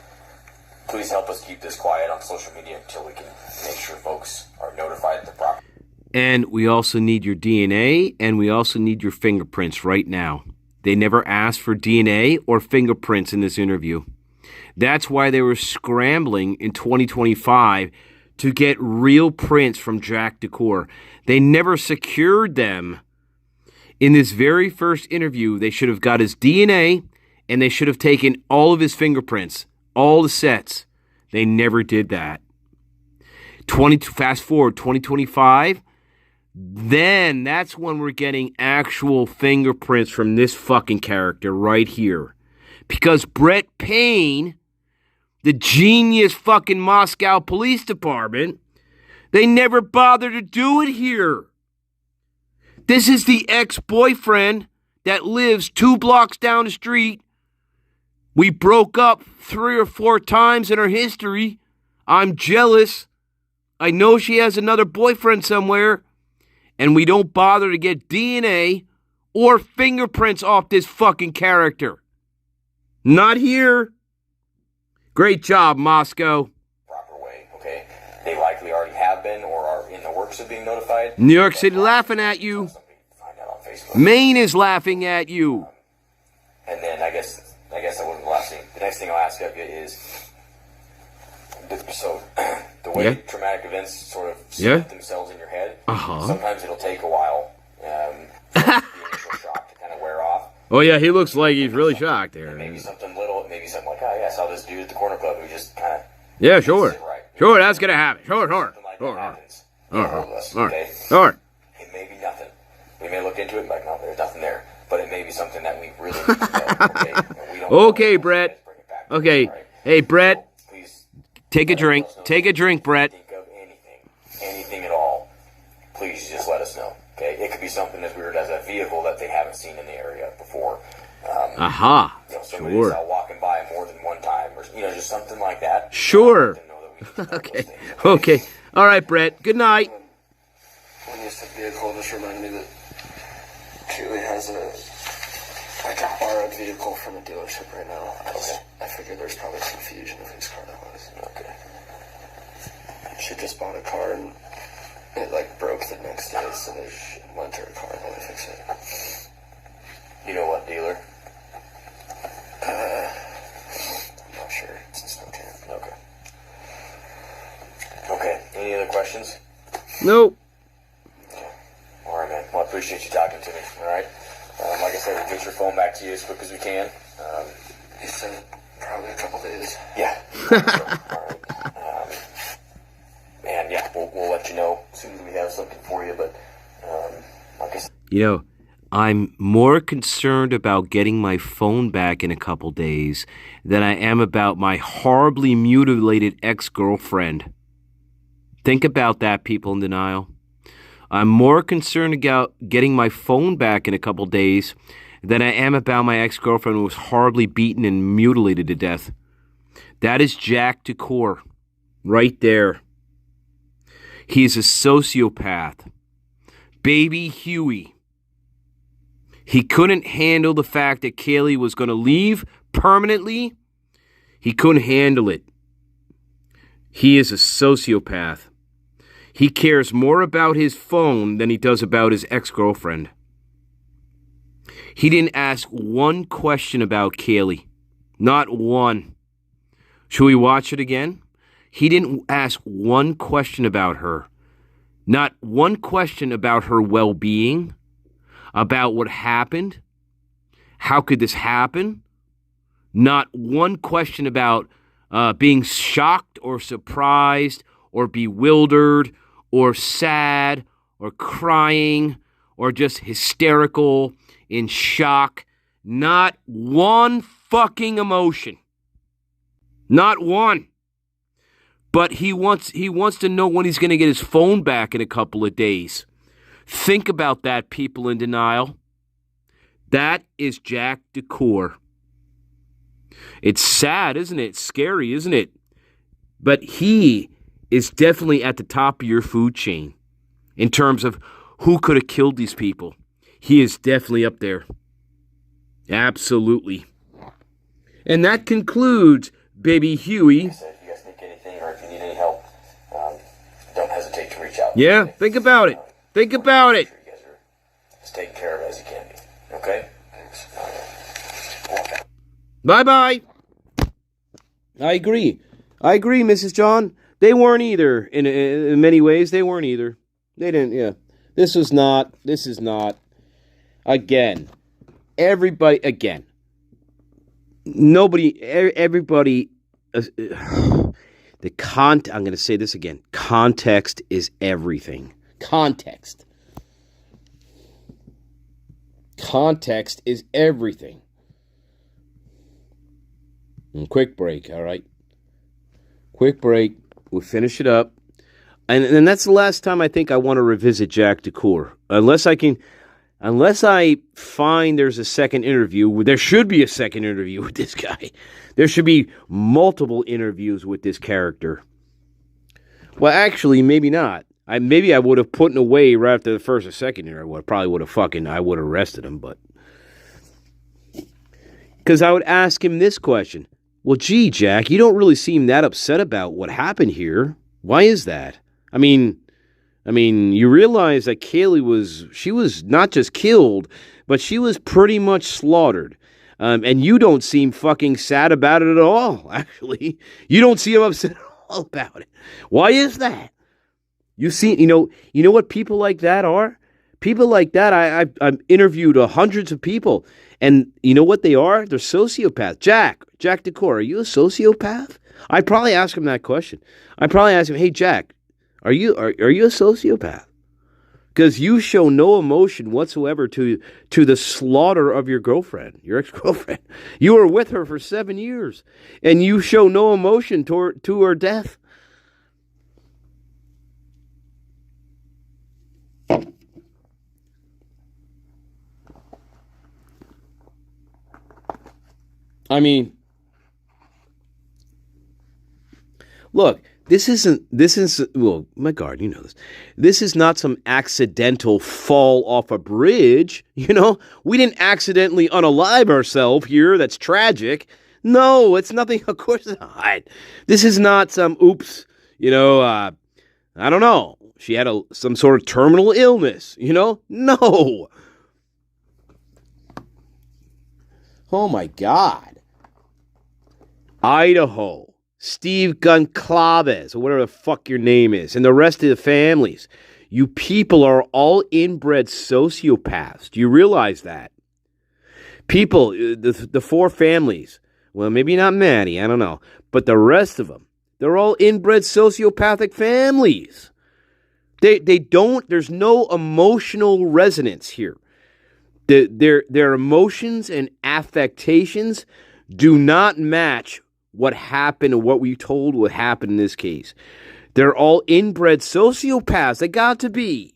Please help us keep this quiet on social media until we can make sure folks are notified the proper. And we also need your DNA, and we also need your fingerprints right now. They never asked for DNA or fingerprints in this interview. That's why they were scrambling in 2025 to get real prints from Jack DeCouer. They never secured them. In this very first interview, they should have got his DNA, and they should have taken all of his fingerprints, all the sets. They never did that. Fast forward, 2025, then that's when we're getting actual fingerprints from this fucking character right here. Because Brett Payne, the genius fucking Moscow Police Department, they never bothered to do it here. This is the ex-boyfriend that lives 2 blocks down the street. We broke up 3 or 4 times in our history. I'm jealous. I know she has another boyfriend somewhere. And we don't bother to get DNA or fingerprints off this fucking character. Not here. Great job, Moscow. Proper way, okay? They likely already have been or are in the works of being notified. New York City laughing at you. Maine is laughing at you. And then I guess that wasn't the last thing. The next thing I'll ask of you is, so the way traumatic events sort of set themselves in your head, sometimes it'll take a while for the initial shock to kind of wear off. Oh yeah, he looks like he's really shocked there. Maybe something little, maybe something like, oh yeah, I saw this dude at the corner club who just kind of... Yeah, sure. Sure, that's going to happen. Sure. It may be nothing. We may look into it and be like, no, there's nothing there. But it may be something that we really need to know, okay? We don't okay, Brett. Okay. Right? Hey, Brett. Please. Take a drink. Take a drink, Brett. Think of anything at all. Please just let us know, okay? It could be something as weird as a vehicle that they haven't seen in the area before. Somebody sure. saw walking by more than one time, or just something like that. Sure. Okay. All right, Brett. Good night. When you said vehicle, just reminded me that Huey has a borrowed vehicle from a dealership right now. I figured there's probably confusion of whose car that was. Okay. She just bought a car and it broke the next day, so they went to her car and they fixed it. You know what dealer? I'm not sure. It's in Spokane. Okay. Any other questions? Nope. All right, man. Well, I appreciate you talking to me. All right. Like I said, we'll get your phone back to you as quick as we can. He said probably a couple days. Yeah. All right. And yeah, we'll let you know as soon as we have something for you. But like I said, I'm more concerned about getting my phone back in a couple days than I am about my horribly mutilated ex-girlfriend. Think about that, people in denial. I'm more concerned about getting my phone back in a couple days than I am about my ex-girlfriend who was horribly beaten and mutilated to death. That is Jack DeCouer, right there. He is a sociopath. Baby Huey. He couldn't handle the fact that Kaylee was going to leave permanently. He couldn't handle it. He is a sociopath. He cares more about his phone than he does about his ex-girlfriend. He didn't ask one question about Kaylee. Not one. Should we watch it again? He didn't ask one question about her. Not one question about her well-being, about what happened. How could this happen? Not one question about being shocked or surprised or bewildered or sad or crying or just hysterical, in shock. Not one fucking emotion. Not one. But he wants to know when he's going to get his phone back in a couple of days. Think about that, people in denial. That is Jack DeCouer. It's sad, isn't it? It's scary, isn't it? But he is definitely at the top of your food chain in terms of who could have killed these people. He is definitely up there. Absolutely. And that concludes Baby Huey. If you guys need anything or if you need any help, don't hesitate to reach out. Yeah, think about it. Think about it. You guys are as taken care of as you can be. Okay? Thanks. Bye-bye. I agree, Mrs. John. They weren't either. In many ways, they weren't either. They didn't, yeah. This is not. Again. Everybody, again. Nobody, everybody, I'm going to say this again. Context is everything. Context is everything. And quick break, all right? Quick break. We'll finish it up. And that's the last time I think I want to revisit Jack DeCouer. Unless I find there's a second interview. There should be a second interview with this guy. There should be multiple interviews with this character. Well, actually, maybe not. Maybe I would have put him away right after the first or second interview. I would have arrested him, but... Because I would ask him this question. Well, gee, Jack, you don't really seem that upset about what happened here. Why is that? I mean, you realize that Kaylee was not just killed, but she was pretty much slaughtered. And you don't seem fucking sad about it at all, actually. You don't seem upset at all about it. Why is that? You know what people like that are? People like that, I've interviewed hundreds of people, and you know what they are? They're sociopaths. Jack DeCouer, are you a sociopath? I'd probably ask him that question. I'd probably ask him, hey, Jack, are you a sociopath? Because you show no emotion whatsoever to the slaughter of your girlfriend, your ex-girlfriend. You were with her for 7 years, and you show no emotion to her death. I mean, look, this is, well, my God, you know this. This is not some accidental fall off a bridge, you know? We didn't accidentally unalive ourselves here. That's tragic. No, it's nothing, of course not. This is not some, oops, I don't know. She had some sort of terminal illness, No. Oh, my God. Idaho, Steve Goncalves, or whatever the fuck your name is, and the rest of the families. You people are all inbred sociopaths. Do you realize that? People, the four families, well, maybe not Maddie, I don't know, but the rest of them, they're all inbred sociopathic families. They don't, there's no emotional resonance here. Their emotions and affectations do not match what happened or what we told would happen in this case. They're all inbred sociopaths. They got to be.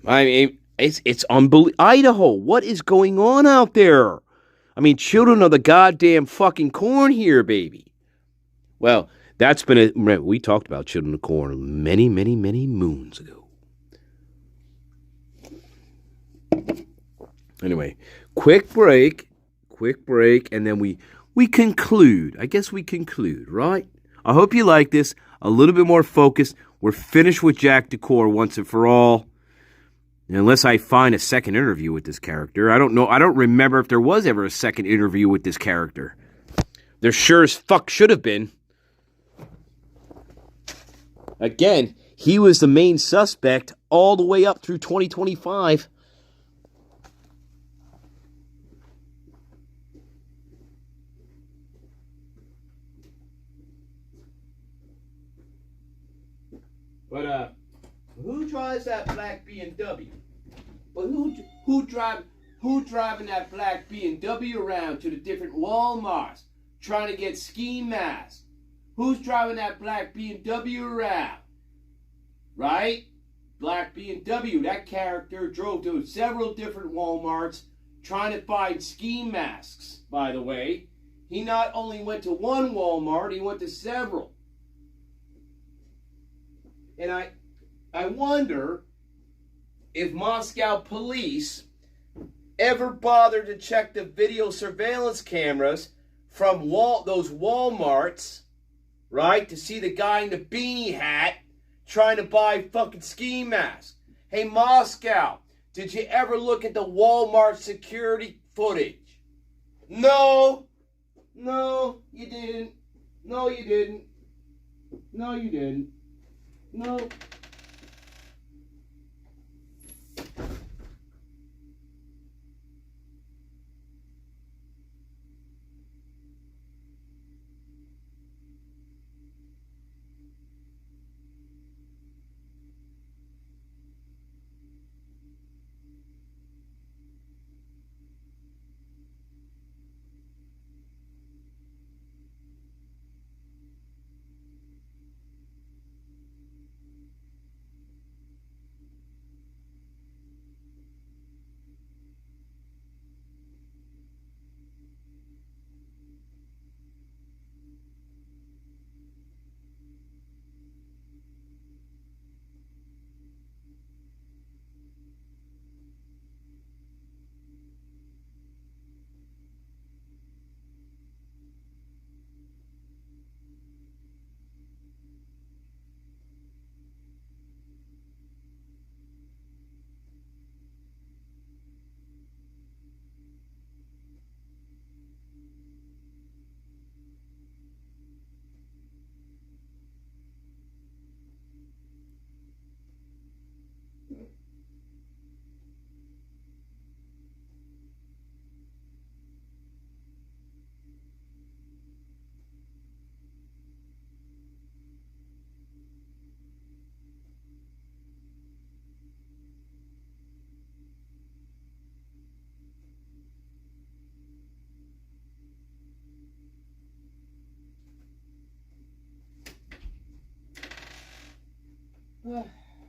I mean, it's unbelievable. Idaho, what is going on out there? I mean, children of the goddamn fucking corn here, baby. Well, that's been we talked about children of corn many, many, many moons ago. Anyway, quick break, and then we conclude. I guess we conclude, right? I hope you like this. A little bit more focused. We're finished with Jack DeCouer once and for all. Unless I find a second interview with this character. I don't know. I don't remember if there was ever a second interview with this character. There sure as fuck should have been. Again, he was the main suspect all the way up through 2025. But who drives that black BMW? But who driving that black BMW around to the different Walmarts trying to get ski masks? Who's driving that black BMW around? Right? Black BMW. That character drove to several different Walmarts trying to find ski masks, by the way. He not only went to one Walmart, he went to several. And I wonder if Moscow police ever bothered to check the video surveillance cameras from those Walmarts, right, to see the guy in the beanie hat trying to buy fucking ski masks. Hey, Moscow, did you ever look at the Walmart security footage? No. No, you didn't. No, you didn't. No, you didn't. No.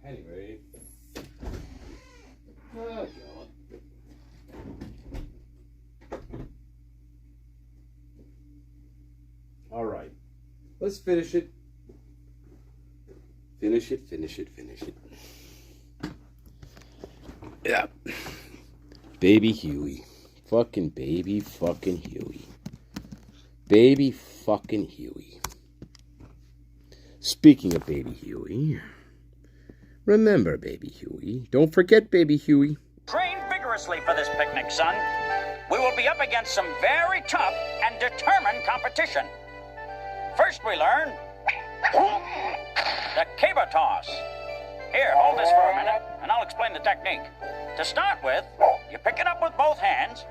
Anyway. Oh, God. All right. Let's finish it. Finish it. Yeah. Baby Huey. Fucking baby fucking Huey. Baby fucking Huey. Speaking of baby Huey, remember baby Huey. Don't forget baby Huey. Train vigorously for this picnic, son. We will be up against some very tough and determined competition. First we learn the caber toss. Here, hold this for a minute, and I'll explain the technique. To start with, you pick it up with both hands,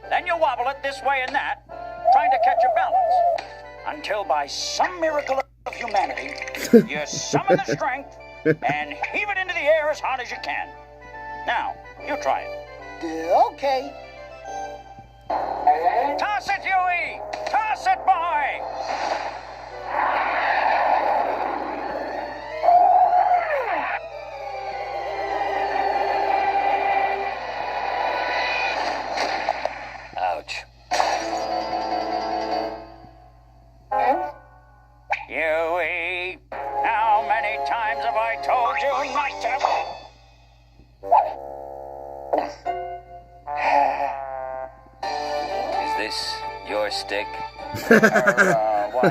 then you wobble it this way and that, trying to catch your balance, until by some miracle of humanity, you summon the strength and heave it into the air as hard as you can. Now, you try it. Okay. Toss it, Huey! Toss it, boy! Ouch. Huey, how many times have I told you not to? Is this your stick? Why?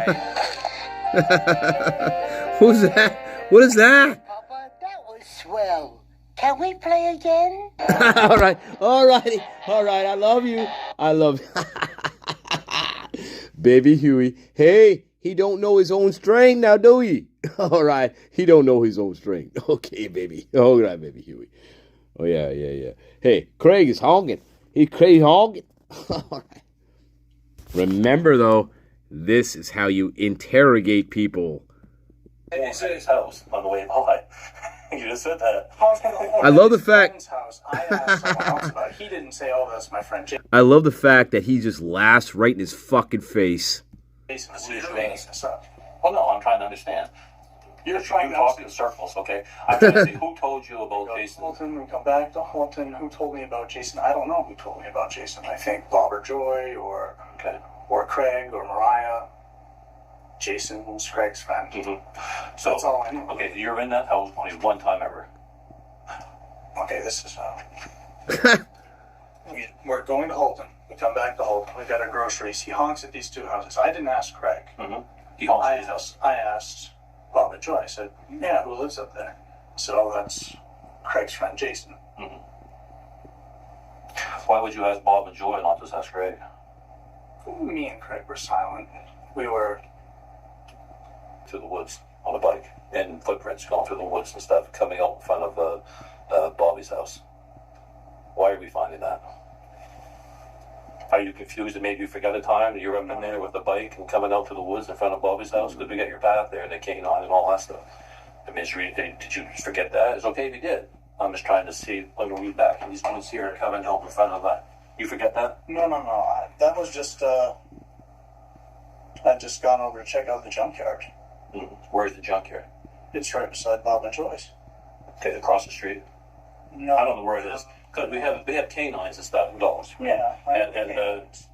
Who's that? What is that? Papa, that was swell. Can we play again? All right. I love you. Baby Huey. Hey, he don't know his own string now, do he? All right. He don't know his own string. Okay, baby. All right, baby Huey. Oh, yeah. Hey, Craig is hogging. Craig hogging. All right. Remember, though, this is how you interrogate people His house on the way by. You just said that. I love the fact. House. I asked someone else about it. He didn't say, "Oh, that's my friend Jason." I love the fact that he just laughs right in his fucking face. Jason, so you're making this up. Well, no, I'm trying to understand. You're trying to talk in circles, okay? I'm trying to see who told you about Jason. Holton, we come back to Holton. Who told me about Jason? I don't know who told me about Jason. I think Bob or Joy or Craig or Mariah. Jason was Craig's friend. Mm-hmm. So that's all I know. Okay, you're in that house only one time ever. Okay, this is we're going to Holton. We come back to Holton. We got our groceries. He honks at these two houses. I didn't ask Craig. Mm-hmm. He honks at his house. I asked Bob and Joy. I said, "Yeah, who lives up there?" He said, "Oh, that's Craig's friend Jason." Mm-hmm. Why would you ask Bob and Joy not just ask Craig? Me and Craig were silent. We were to the woods on a bike, and footprints going through the woods and stuff, coming out in front of Bobby's house. Why are we finding that? Are you confused and maybe you forgot a time that you're up in there with the bike and coming out to the woods in front of Bobby's house? Because we got your path there and the canine and all that stuff. I mean, did you forget that? It's okay if you did. I'm just trying to see when we back in these woods here coming out in front of that. You forget that? No. That was just I'd just gone over to check out the junkyard. Mm-hmm. Where's the junkyard? It's right beside Bob and Joy's. Okay, across the street. No, I don't know where it is because we have canines and stuff and dogs. Yeah, and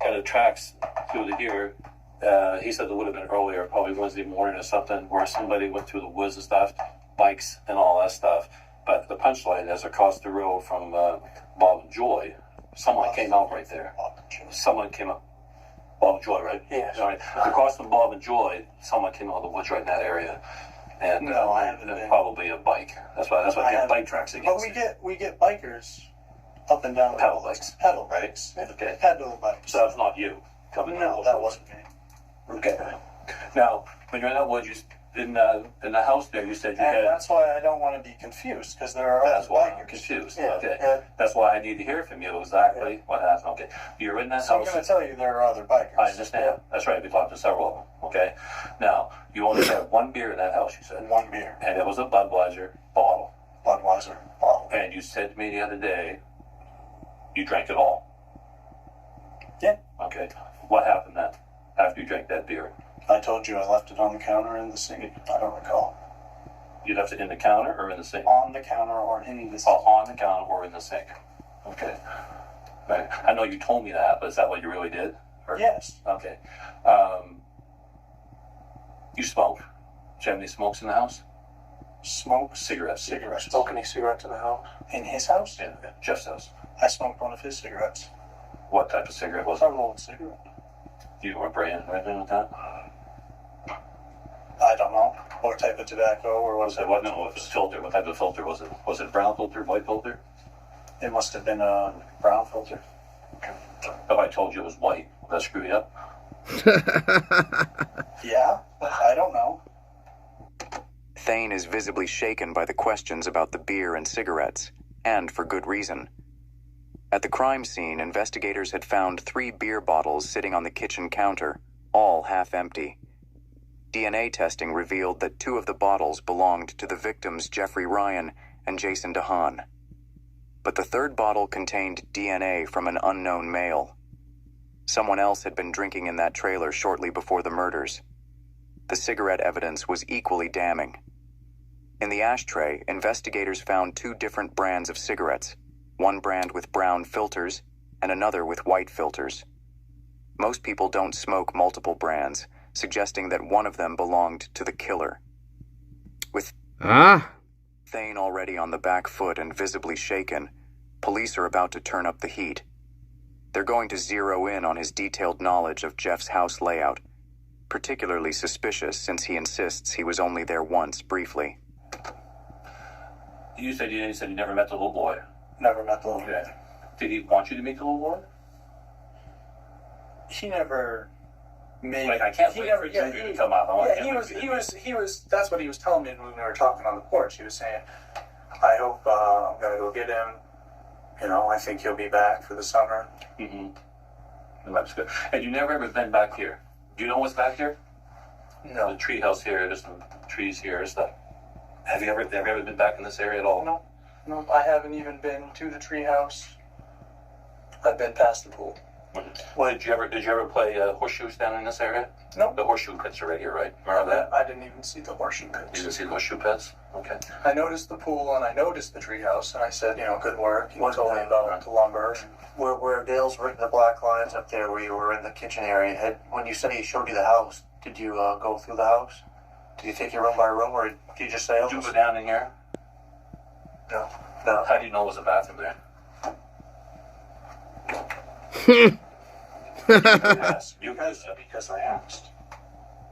kind of tracks through the here. He said it would have been earlier, probably Wednesday morning or something, where somebody went through the woods and stuff, bikes and all that stuff. But the punchline is across the road from Bob and Joy. Someone came out right there. Someone came up. Bob and Joy, right? Yeah. All right. Across from Bob and Joy, someone came out of the woods right in that area. And no, I haven't been. Probably a bike. That's why they bike tracks again. But we get bikers up and down. Pedal bikes. Pedal bikes. Right? Okay. Pedal bikes. So that's not you coming. No, that wasn't me. Okay. Now, when you're in that woods, in the house there, you said you had. That's why I don't want to be confused, because there are other bikers. That's why I'm confused. Yeah. Okay. Yeah. That's why I need to hear from you exactly what happened. Okay. You're in that so house. I'm going to tell you there are other bikers. I understand. Yeah. That's right. We talked to several of them. Okay. Now, you only had one beer in that house, you said. One beer. And it was a Budweiser bottle. Budweiser bottle. And you said to me the other day, you drank it all. Yeah. Okay. What happened then after you drank that beer? I told you I left it on the counter in the sink. I don't recall. You left it in the counter or in the sink? On the counter or in the sink. Oh, on the counter or in the sink. Okay. Right. I know you told me that, but is that what you really did? Or? Yes. Okay. You smoke. Do you have any smokes in the house? Smoke? Cigarettes. Smoke any cigarettes in the house? In his house? Yeah, Jeff's house. I smoked one of his cigarettes. What type of cigarette was it? A rolled cigarette. Do you know what brand or anything like that? I don't know. What type of tobacco or was it? What? No, it was filter. What type of filter was it? Was it a brown filter, white filter? It must have been a brown filter. If I told you it was white, would that screw you up? Yeah, I don't know. Thane is visibly shaken by the questions about the beer and cigarettes, and for good reason. At the crime scene, investigators had found 3 beer bottles sitting on the kitchen counter, all half empty. DNA testing revealed that 2 of the bottles belonged to the victims Jeffrey Ryan and Jason DeHaan. But the 3rd bottle contained DNA from an unknown male. Someone else had been drinking in that trailer shortly before the murders. The cigarette evidence was equally damning. In the ashtray, investigators found 2 different brands of cigarettes, one brand with brown filters and another with white filters. Most people don't smoke multiple brands, suggesting that one of them belonged to the killer. With Thane already on the back foot and visibly shaken, police are about to turn up the heat. They're going to zero in on his detailed knowledge of Jeff's house layout, particularly suspicious since he insists he was only there once briefly. You said you never met the little boy. Never met the little boy. Okay. Did he want you to meet the little boy? He never made. Like, I can't wait for you to come out. He was. That's what he was telling me when we were talking on the porch. He was saying, "I hope I'm gonna go get him. You know, I think he'll be back for the summer." Mm-hmm. That's good. And you never ever been back here. Do you know what's back here? No. The tree house here, there's some trees here. Is that? Have you ever been back in this area at all? No. No, I haven't even been to the treehouse. I've been past the pool. Well, did you ever play horseshoes down in this area? No. The horseshoe pits are right here, right? Remember that? I didn't even see the horseshoe pits. You didn't see the horseshoe pits? Okay. I noticed the pool and I noticed the treehouse, and I said, good work. He told me about the lumber. Where Dale's written the black lines up there where you were in the kitchen area, when you said he showed you the house, did you go through the house? Did you take it room by room, or did you just say, Did you go down in here? No. How do you know it was a bathroom there? Because I asked.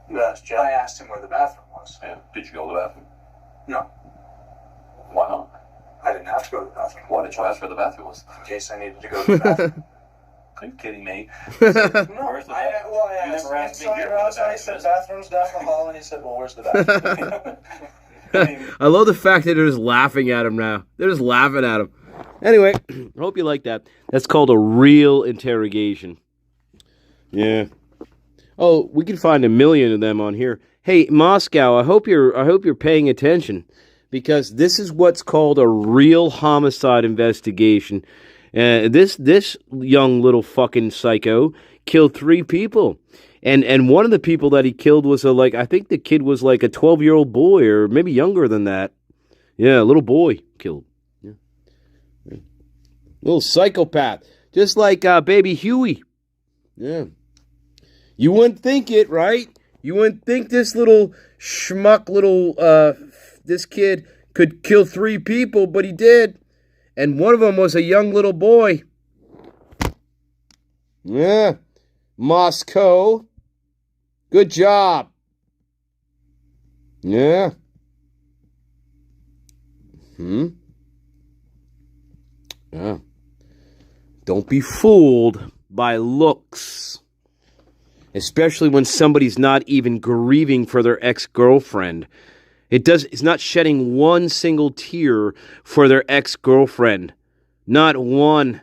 You asked Jeff? I asked him where the bathroom was. Yeah. Did you go to the bathroom? No. Why not? I didn't have to go to the bathroom. Why did you ask where the bathroom was? In case I needed to go to the bathroom. Are you kidding me? No, I asked inside or outside. He said bathrooms down the hall, and he said, well, where's the bathroom? I love the fact that they're just laughing at him now. They're just laughing at him. Anyway, I hope you like that. That's called a real interrogation. Yeah. Oh, we can find 1 million of them on here. Hey, Moscow, I hope you're paying attention, because this is what's called a real homicide investigation. This young little fucking psycho killed 3 people. And one of the people that he killed was I think the kid was like a 12-year-old boy, or maybe younger than that. Yeah, a little boy killed. Yeah. Little psychopath. Just like baby Huey. Yeah. You wouldn't think it, right? You wouldn't think this little schmuck this kid could kill 3 people, but he did. And one of them was a young little boy. Yeah. Moscow. Good job. Yeah. Yeah. Don't be fooled by looks. Especially when somebody's not even grieving for their ex-girlfriend. It's not shedding one single tear for their ex-girlfriend. Not one.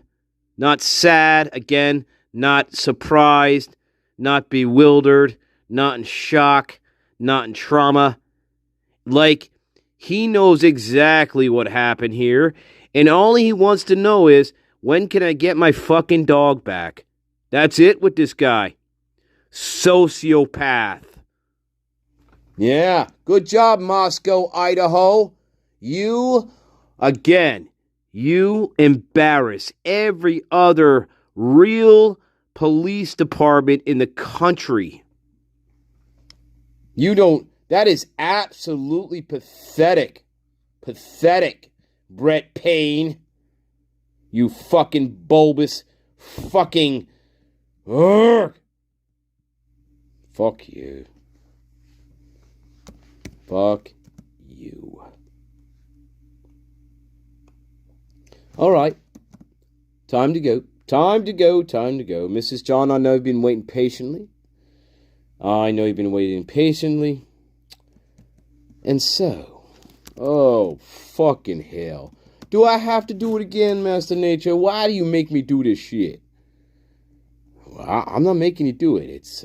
Not sad, again, not surprised, not bewildered, not in shock, not in trauma. Like, he knows exactly what happened here, and all he wants to know is, when can I get my fucking dog back? That's it with this guy. Sociopath. Yeah, good job, Moscow, Idaho. You embarrass every other real police department in the country. That is absolutely pathetic. Pathetic, Brett Payne. You fucking bulbous fucking... Urgh. Fuck you. Fuck you. All right. Time to go. Mrs. John, I know you've been waiting patiently. And so, oh, fucking hell. Do I have to do it again, Master Nature? Why do you make me do this shit? Well, I'm not making you do it. It's,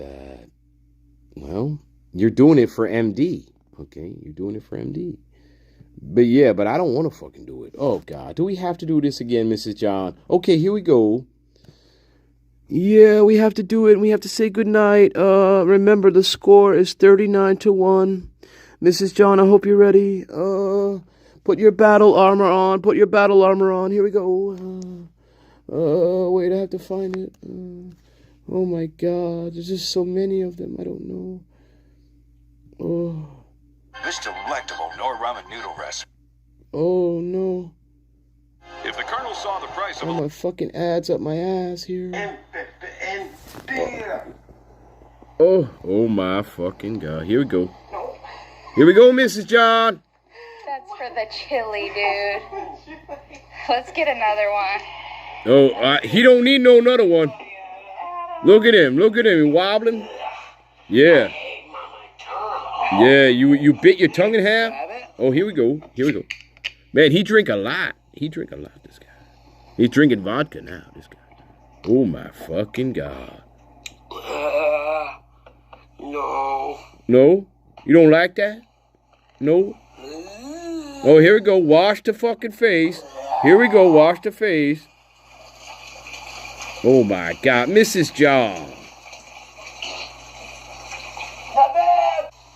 you're doing it for MD. Okay, you're doing it for MD. But I don't want to fucking do it. Oh, God. Do we have to do this again, Mrs. John? Okay, here we go. Yeah, we have to do it. We have to say goodnight. Remember, the score is 39-1. Mrs. John, I hope you're ready. Put your battle armor on. Here we go. Wait, I have to find it. Oh, my God. There's just so many of them. I don't know. Oh. This delectable Nor ramen noodle recipe. Oh, no. If the Colonel saw the price of my fucking ads up my ass here. And beer. Oh my fucking God. Here we go. Here we go, Mrs. John. That's for the chili, dude. Let's get another one. Oh, he don't need no another one. Look at him. He wobbling. Yeah. Yeah, you bit your tongue in half? Oh, here we go. Man, he drink a lot, this guy. He's drinking vodka now, this guy. Oh, my fucking God. No. No? You don't like that? No? Oh, here we go. Wash the fucking face. Here we go. Wash the face. Oh, my God. Mrs. John.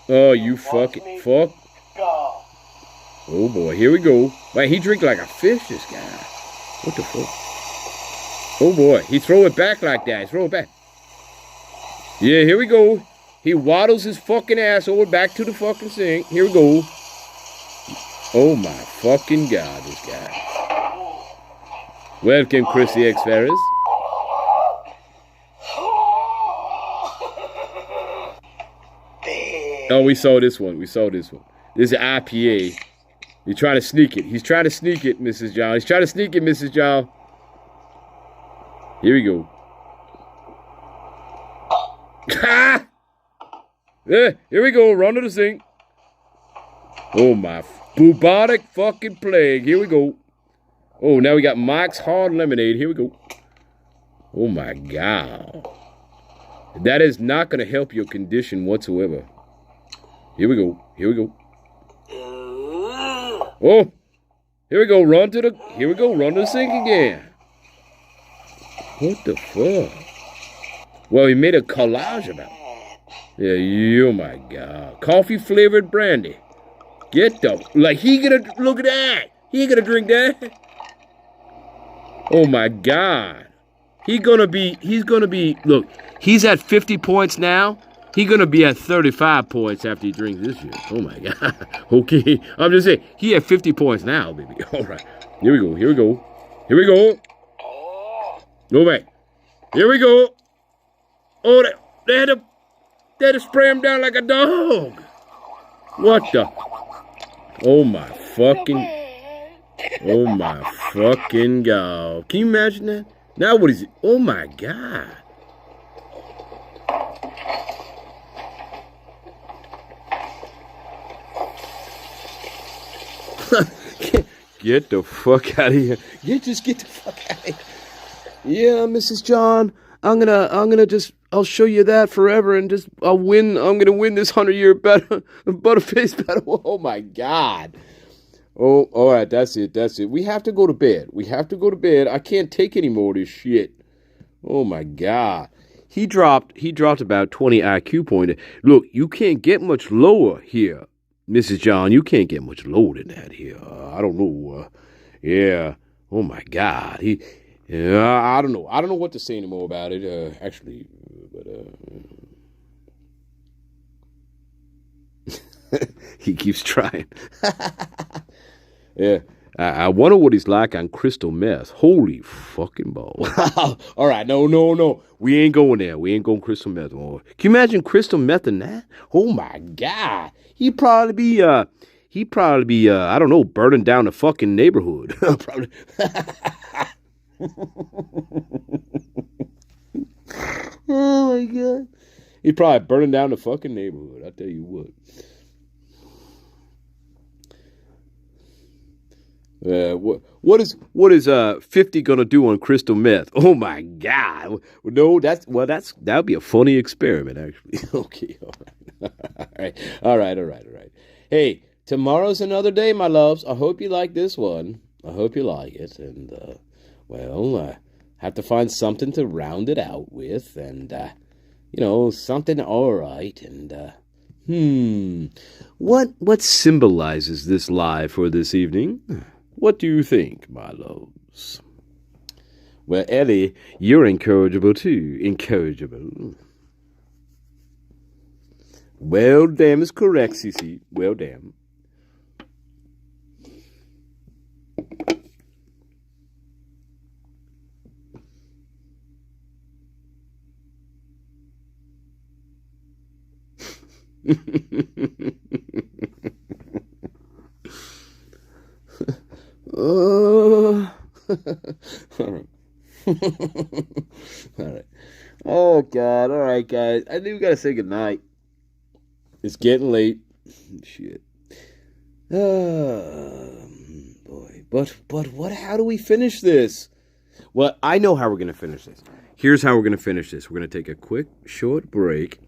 Oh, you fucking fuck. Oh, boy. Here we go. Man, he drink like a fish, this guy. What the fuck? Oh, boy. He throw it back like that. He throw it back. Yeah, here we go. He waddles his fucking asshole back to the fucking sink. Here we go. Oh, my fucking God, this guy. Welcome, Chrissy X. Ferris. Oh, we saw this one. We saw this one. This is IPA. He's trying to sneak it. He's trying to sneak it, Mrs. John. He's trying to sneak it, Mrs. John. Here we go. Ha! Yeah, here we go. Run to the sink. Oh, my bubonic fucking plague. Here we go. Oh, now we got Mike's Hard Lemonade. Here we go. Oh, my God. That is not going to help your condition whatsoever. Here we go. Here we go. Oh, here we go. Run to the. Here we go. Run to the sink again. What the fuck? Well, he made a collage about it. Yeah, oh my God. Coffee flavored brandy. Get the. Like, he gonna. Look at that. He ain't gonna drink that. Oh my God. He's gonna be. Look, he's at 50 points now. He's going to be at 35 points after he drinks this shit. Oh, my God. Okay. I'm just saying, he had 50 points now, baby. All right. Here we go. Here we go. Here we go. Go back. Here we go. Oh, they had to spray him down like a dog. What the? Oh, my fucking. Oh, my fucking God. Can you imagine that? Now what is it? Oh, my God. Get the fuck out of here. Just get the fuck out of here. Yeah, Mrs. John, I'll show you that forever and I'll win. I'm gonna win this 100-year butterface battle. Oh my God. Oh, all right, that's it. We have to go to bed. I can't take any more of this shit. Oh my God. He dropped about 20 IQ points. Look, you can't get much lower here. Mrs. John, you can't get much lower than that here. I don't know. Yeah. Oh my God. I don't know. I don't know what to say anymore about it. Actually, but he keeps trying. Yeah. I wonder what he's like on crystal meth. Holy fucking ball. All right. No. We ain't going there. We ain't going crystal meth more. Can you imagine crystal meth in that? Oh my God. He'd probably be, I don't know, burning down the fucking neighborhood. Probably. Oh my God. He'd probably burning down the fucking neighborhood. I tell you what. What is 50 gonna do on crystal meth? Oh my God! No, that would be a funny experiment, actually. Okay, all right. Hey, tomorrow's another day, my loves. I hope you like this one. I hope you like it, and I have to find something to round it out with, and something all right, and what symbolizes this lie for this evening? What do you think, my loves? Well, Ellie, you're incorrigible too. Incorrigible. Well, damn is correct, Cece. Well, damn. All right. All right. Oh, God. All right, guys. I think we got to say goodnight. It's getting late. Shit. Boy. But what? How do we finish this? Well, I know how we're going to finish this. Here's how we're going to finish this. We're going to take a quick, short break.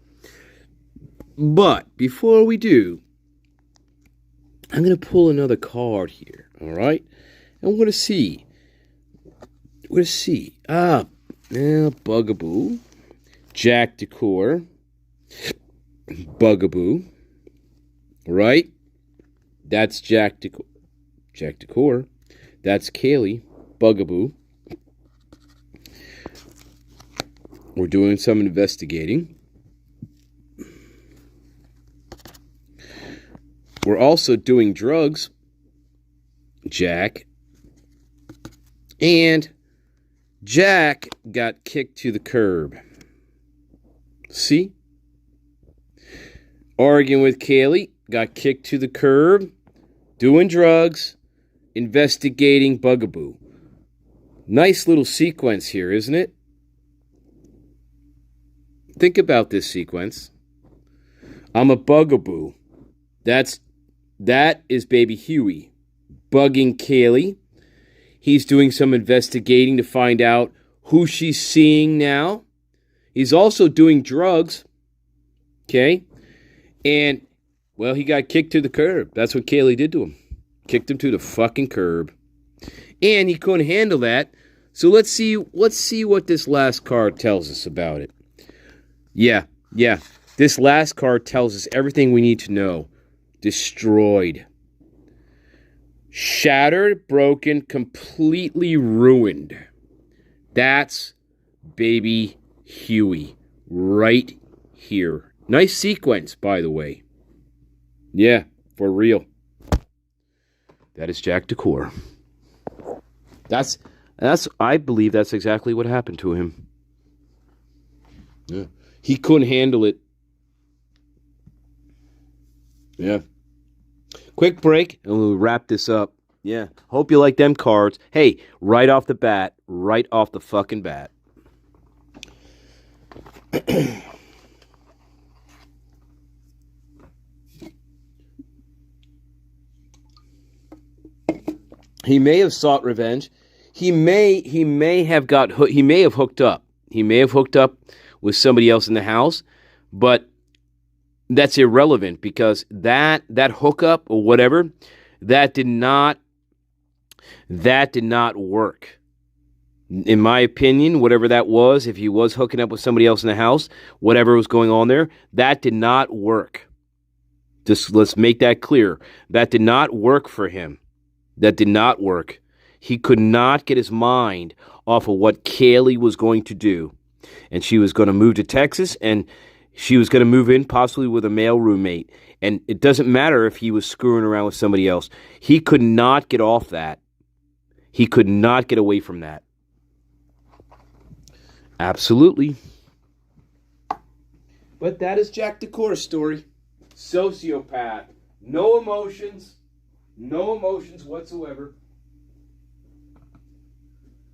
But before we do, I'm going to pull another card here, all right? And we're going to see. We're going to see. Bugaboo. Jack DeCouer. Bugaboo. Right? That's Jack DeCouer. That's Kaylee. Bugaboo. We're doing some investigating. We're also doing drugs, Jack. And Jack got kicked to the curb. See? Arguing with Kaylee, got kicked to the curb, doing drugs, investigating Bugaboo. Nice little sequence here, isn't it? Think about this sequence. I'm a Bugaboo. That is baby Huey bugging Kaylee. He's doing some investigating to find out who she's seeing now. He's also doing drugs. Okay? And, well, he got kicked to the curb. That's what Kaylee did to him. Kicked him to the fucking curb. And he couldn't handle that. So let's see what this last card tells us about it. Yeah. This last card tells us everything we need to know. Destroyed. Shattered, broken, completely ruined. That's baby Huey right here. Nice sequence, by the way. Yeah, for real. That is Jack DeCouer. I believe that's exactly what happened to him. Yeah. He couldn't handle it. Yeah. Quick break, and we'll wrap this up. Yeah. Hope you like them cards. Hey, right off the fucking bat. He may have sought revenge. He may have hooked up. He may have hooked up with somebody else in the house, but that's irrelevant because that hookup or whatever, that did not work. In my opinion, whatever that was, if he was hooking up with somebody else in the house, whatever was going on there, that did not work. Just let's make that clear. That did not work for him. That did not work. He could not get his mind off of what Kaylee was going to do. And she was going to move to Texas, and she was going to move in possibly with a male roommate. And it doesn't matter if he was screwing around with somebody else. He could not get off that. He could not get away from that. Absolutely. But that is Jack DeCouer's story. Sociopath. No emotions. No emotions whatsoever.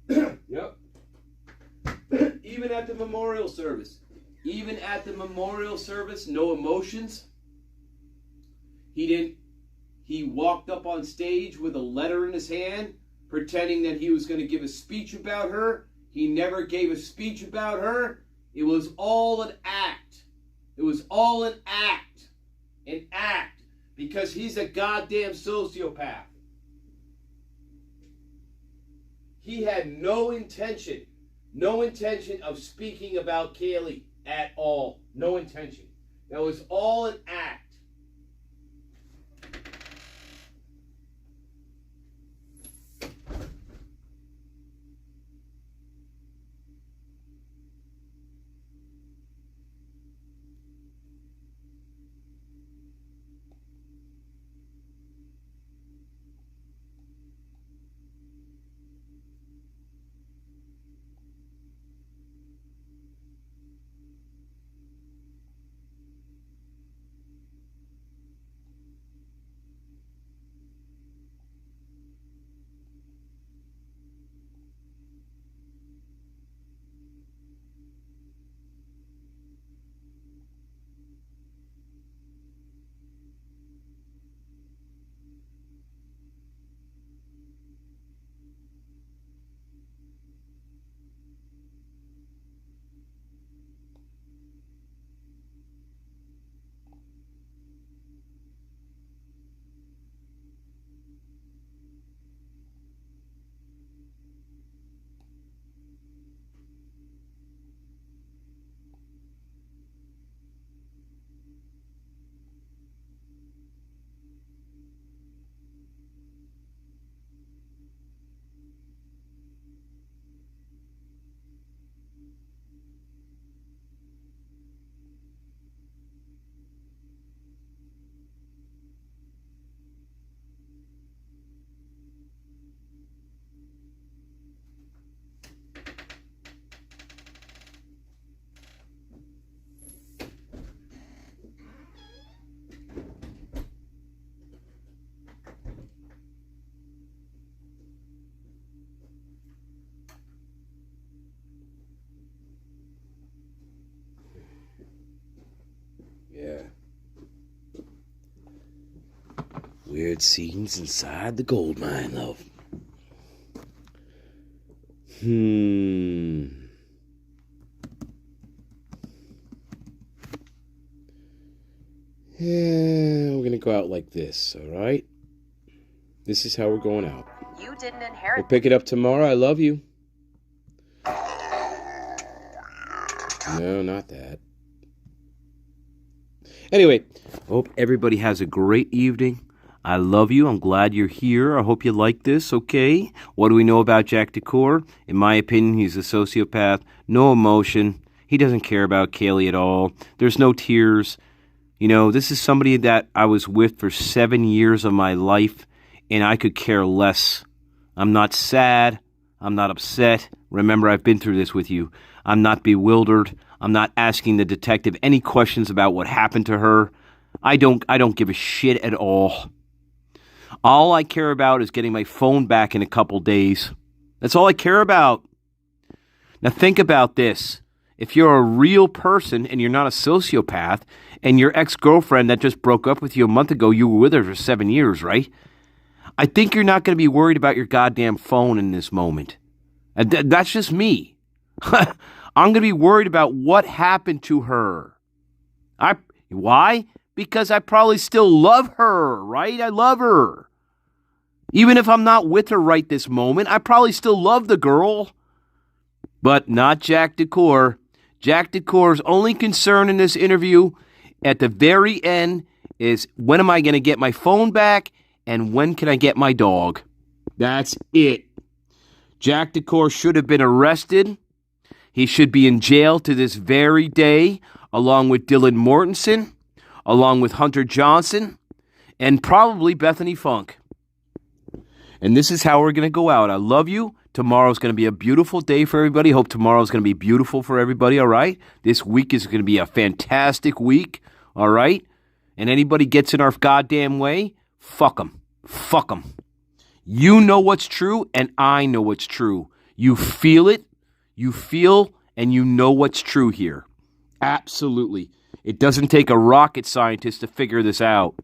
Yep. Even at the memorial service. No emotions. He walked up on stage with a letter in his hand, pretending that he was going to give a speech about her. He never gave a speech about her. It was all an act. An act. Because he's a goddamn sociopath. He had no intention of speaking about Kaylee at all. No intention. That was all an act. Weird scenes inside the gold mine, love. Yeah, we're gonna go out like this, alright? This is how we're going out. You didn't inherit. We'll pick it up tomorrow. I love you. No, not that. Anyway, hope everybody has a great evening. I love you. I'm glad you're here. I hope you like this, okay? What do we know about Jack DeCouer? In my opinion, he's a sociopath. No emotion. He doesn't care about Kaylee at all. There's no tears. You know, this is somebody that I was with for 7 years of my life, and I could care less. I'm not sad. I'm not upset. Remember, I've been through this with you. I'm not bewildered. I'm not asking the detective any questions about what happened to her. I don't give a shit at all. All I care about is getting my phone back in a couple days. That's all I care about. Now think about this. If you're a real person and you're not a sociopath, and your ex-girlfriend that just broke up with you a month ago, you were with her for 7 years, right? I think you're not going to be worried about your goddamn phone in this moment. That's just me. I'm going to be worried about what happened to her. Why? Because I probably still love her, right? I love her. Even if I'm not with her right this moment, I probably still love the girl. But not Jack DeCouer. Jack DeCouer's only concern in this interview at the very end is, when am I going to get my phone back and when can I get my dog? That's it. Jack DeCouer should have been arrested. He should be in jail to this very day, along with Dylan Mortensen, along with Hunter Johnson, and probably Bethany Funk. And this is how we're going to go out. I love you. Tomorrow's going to be a beautiful day for everybody. Hope tomorrow's going to be beautiful for everybody, all right? This week is going to be a fantastic week, all right? And anybody gets in our goddamn way, fuck them. Fuck them. You know what's true, and I know what's true. You feel it, you feel, and you know what's true here. Absolutely. It doesn't take a rocket scientist to figure this out.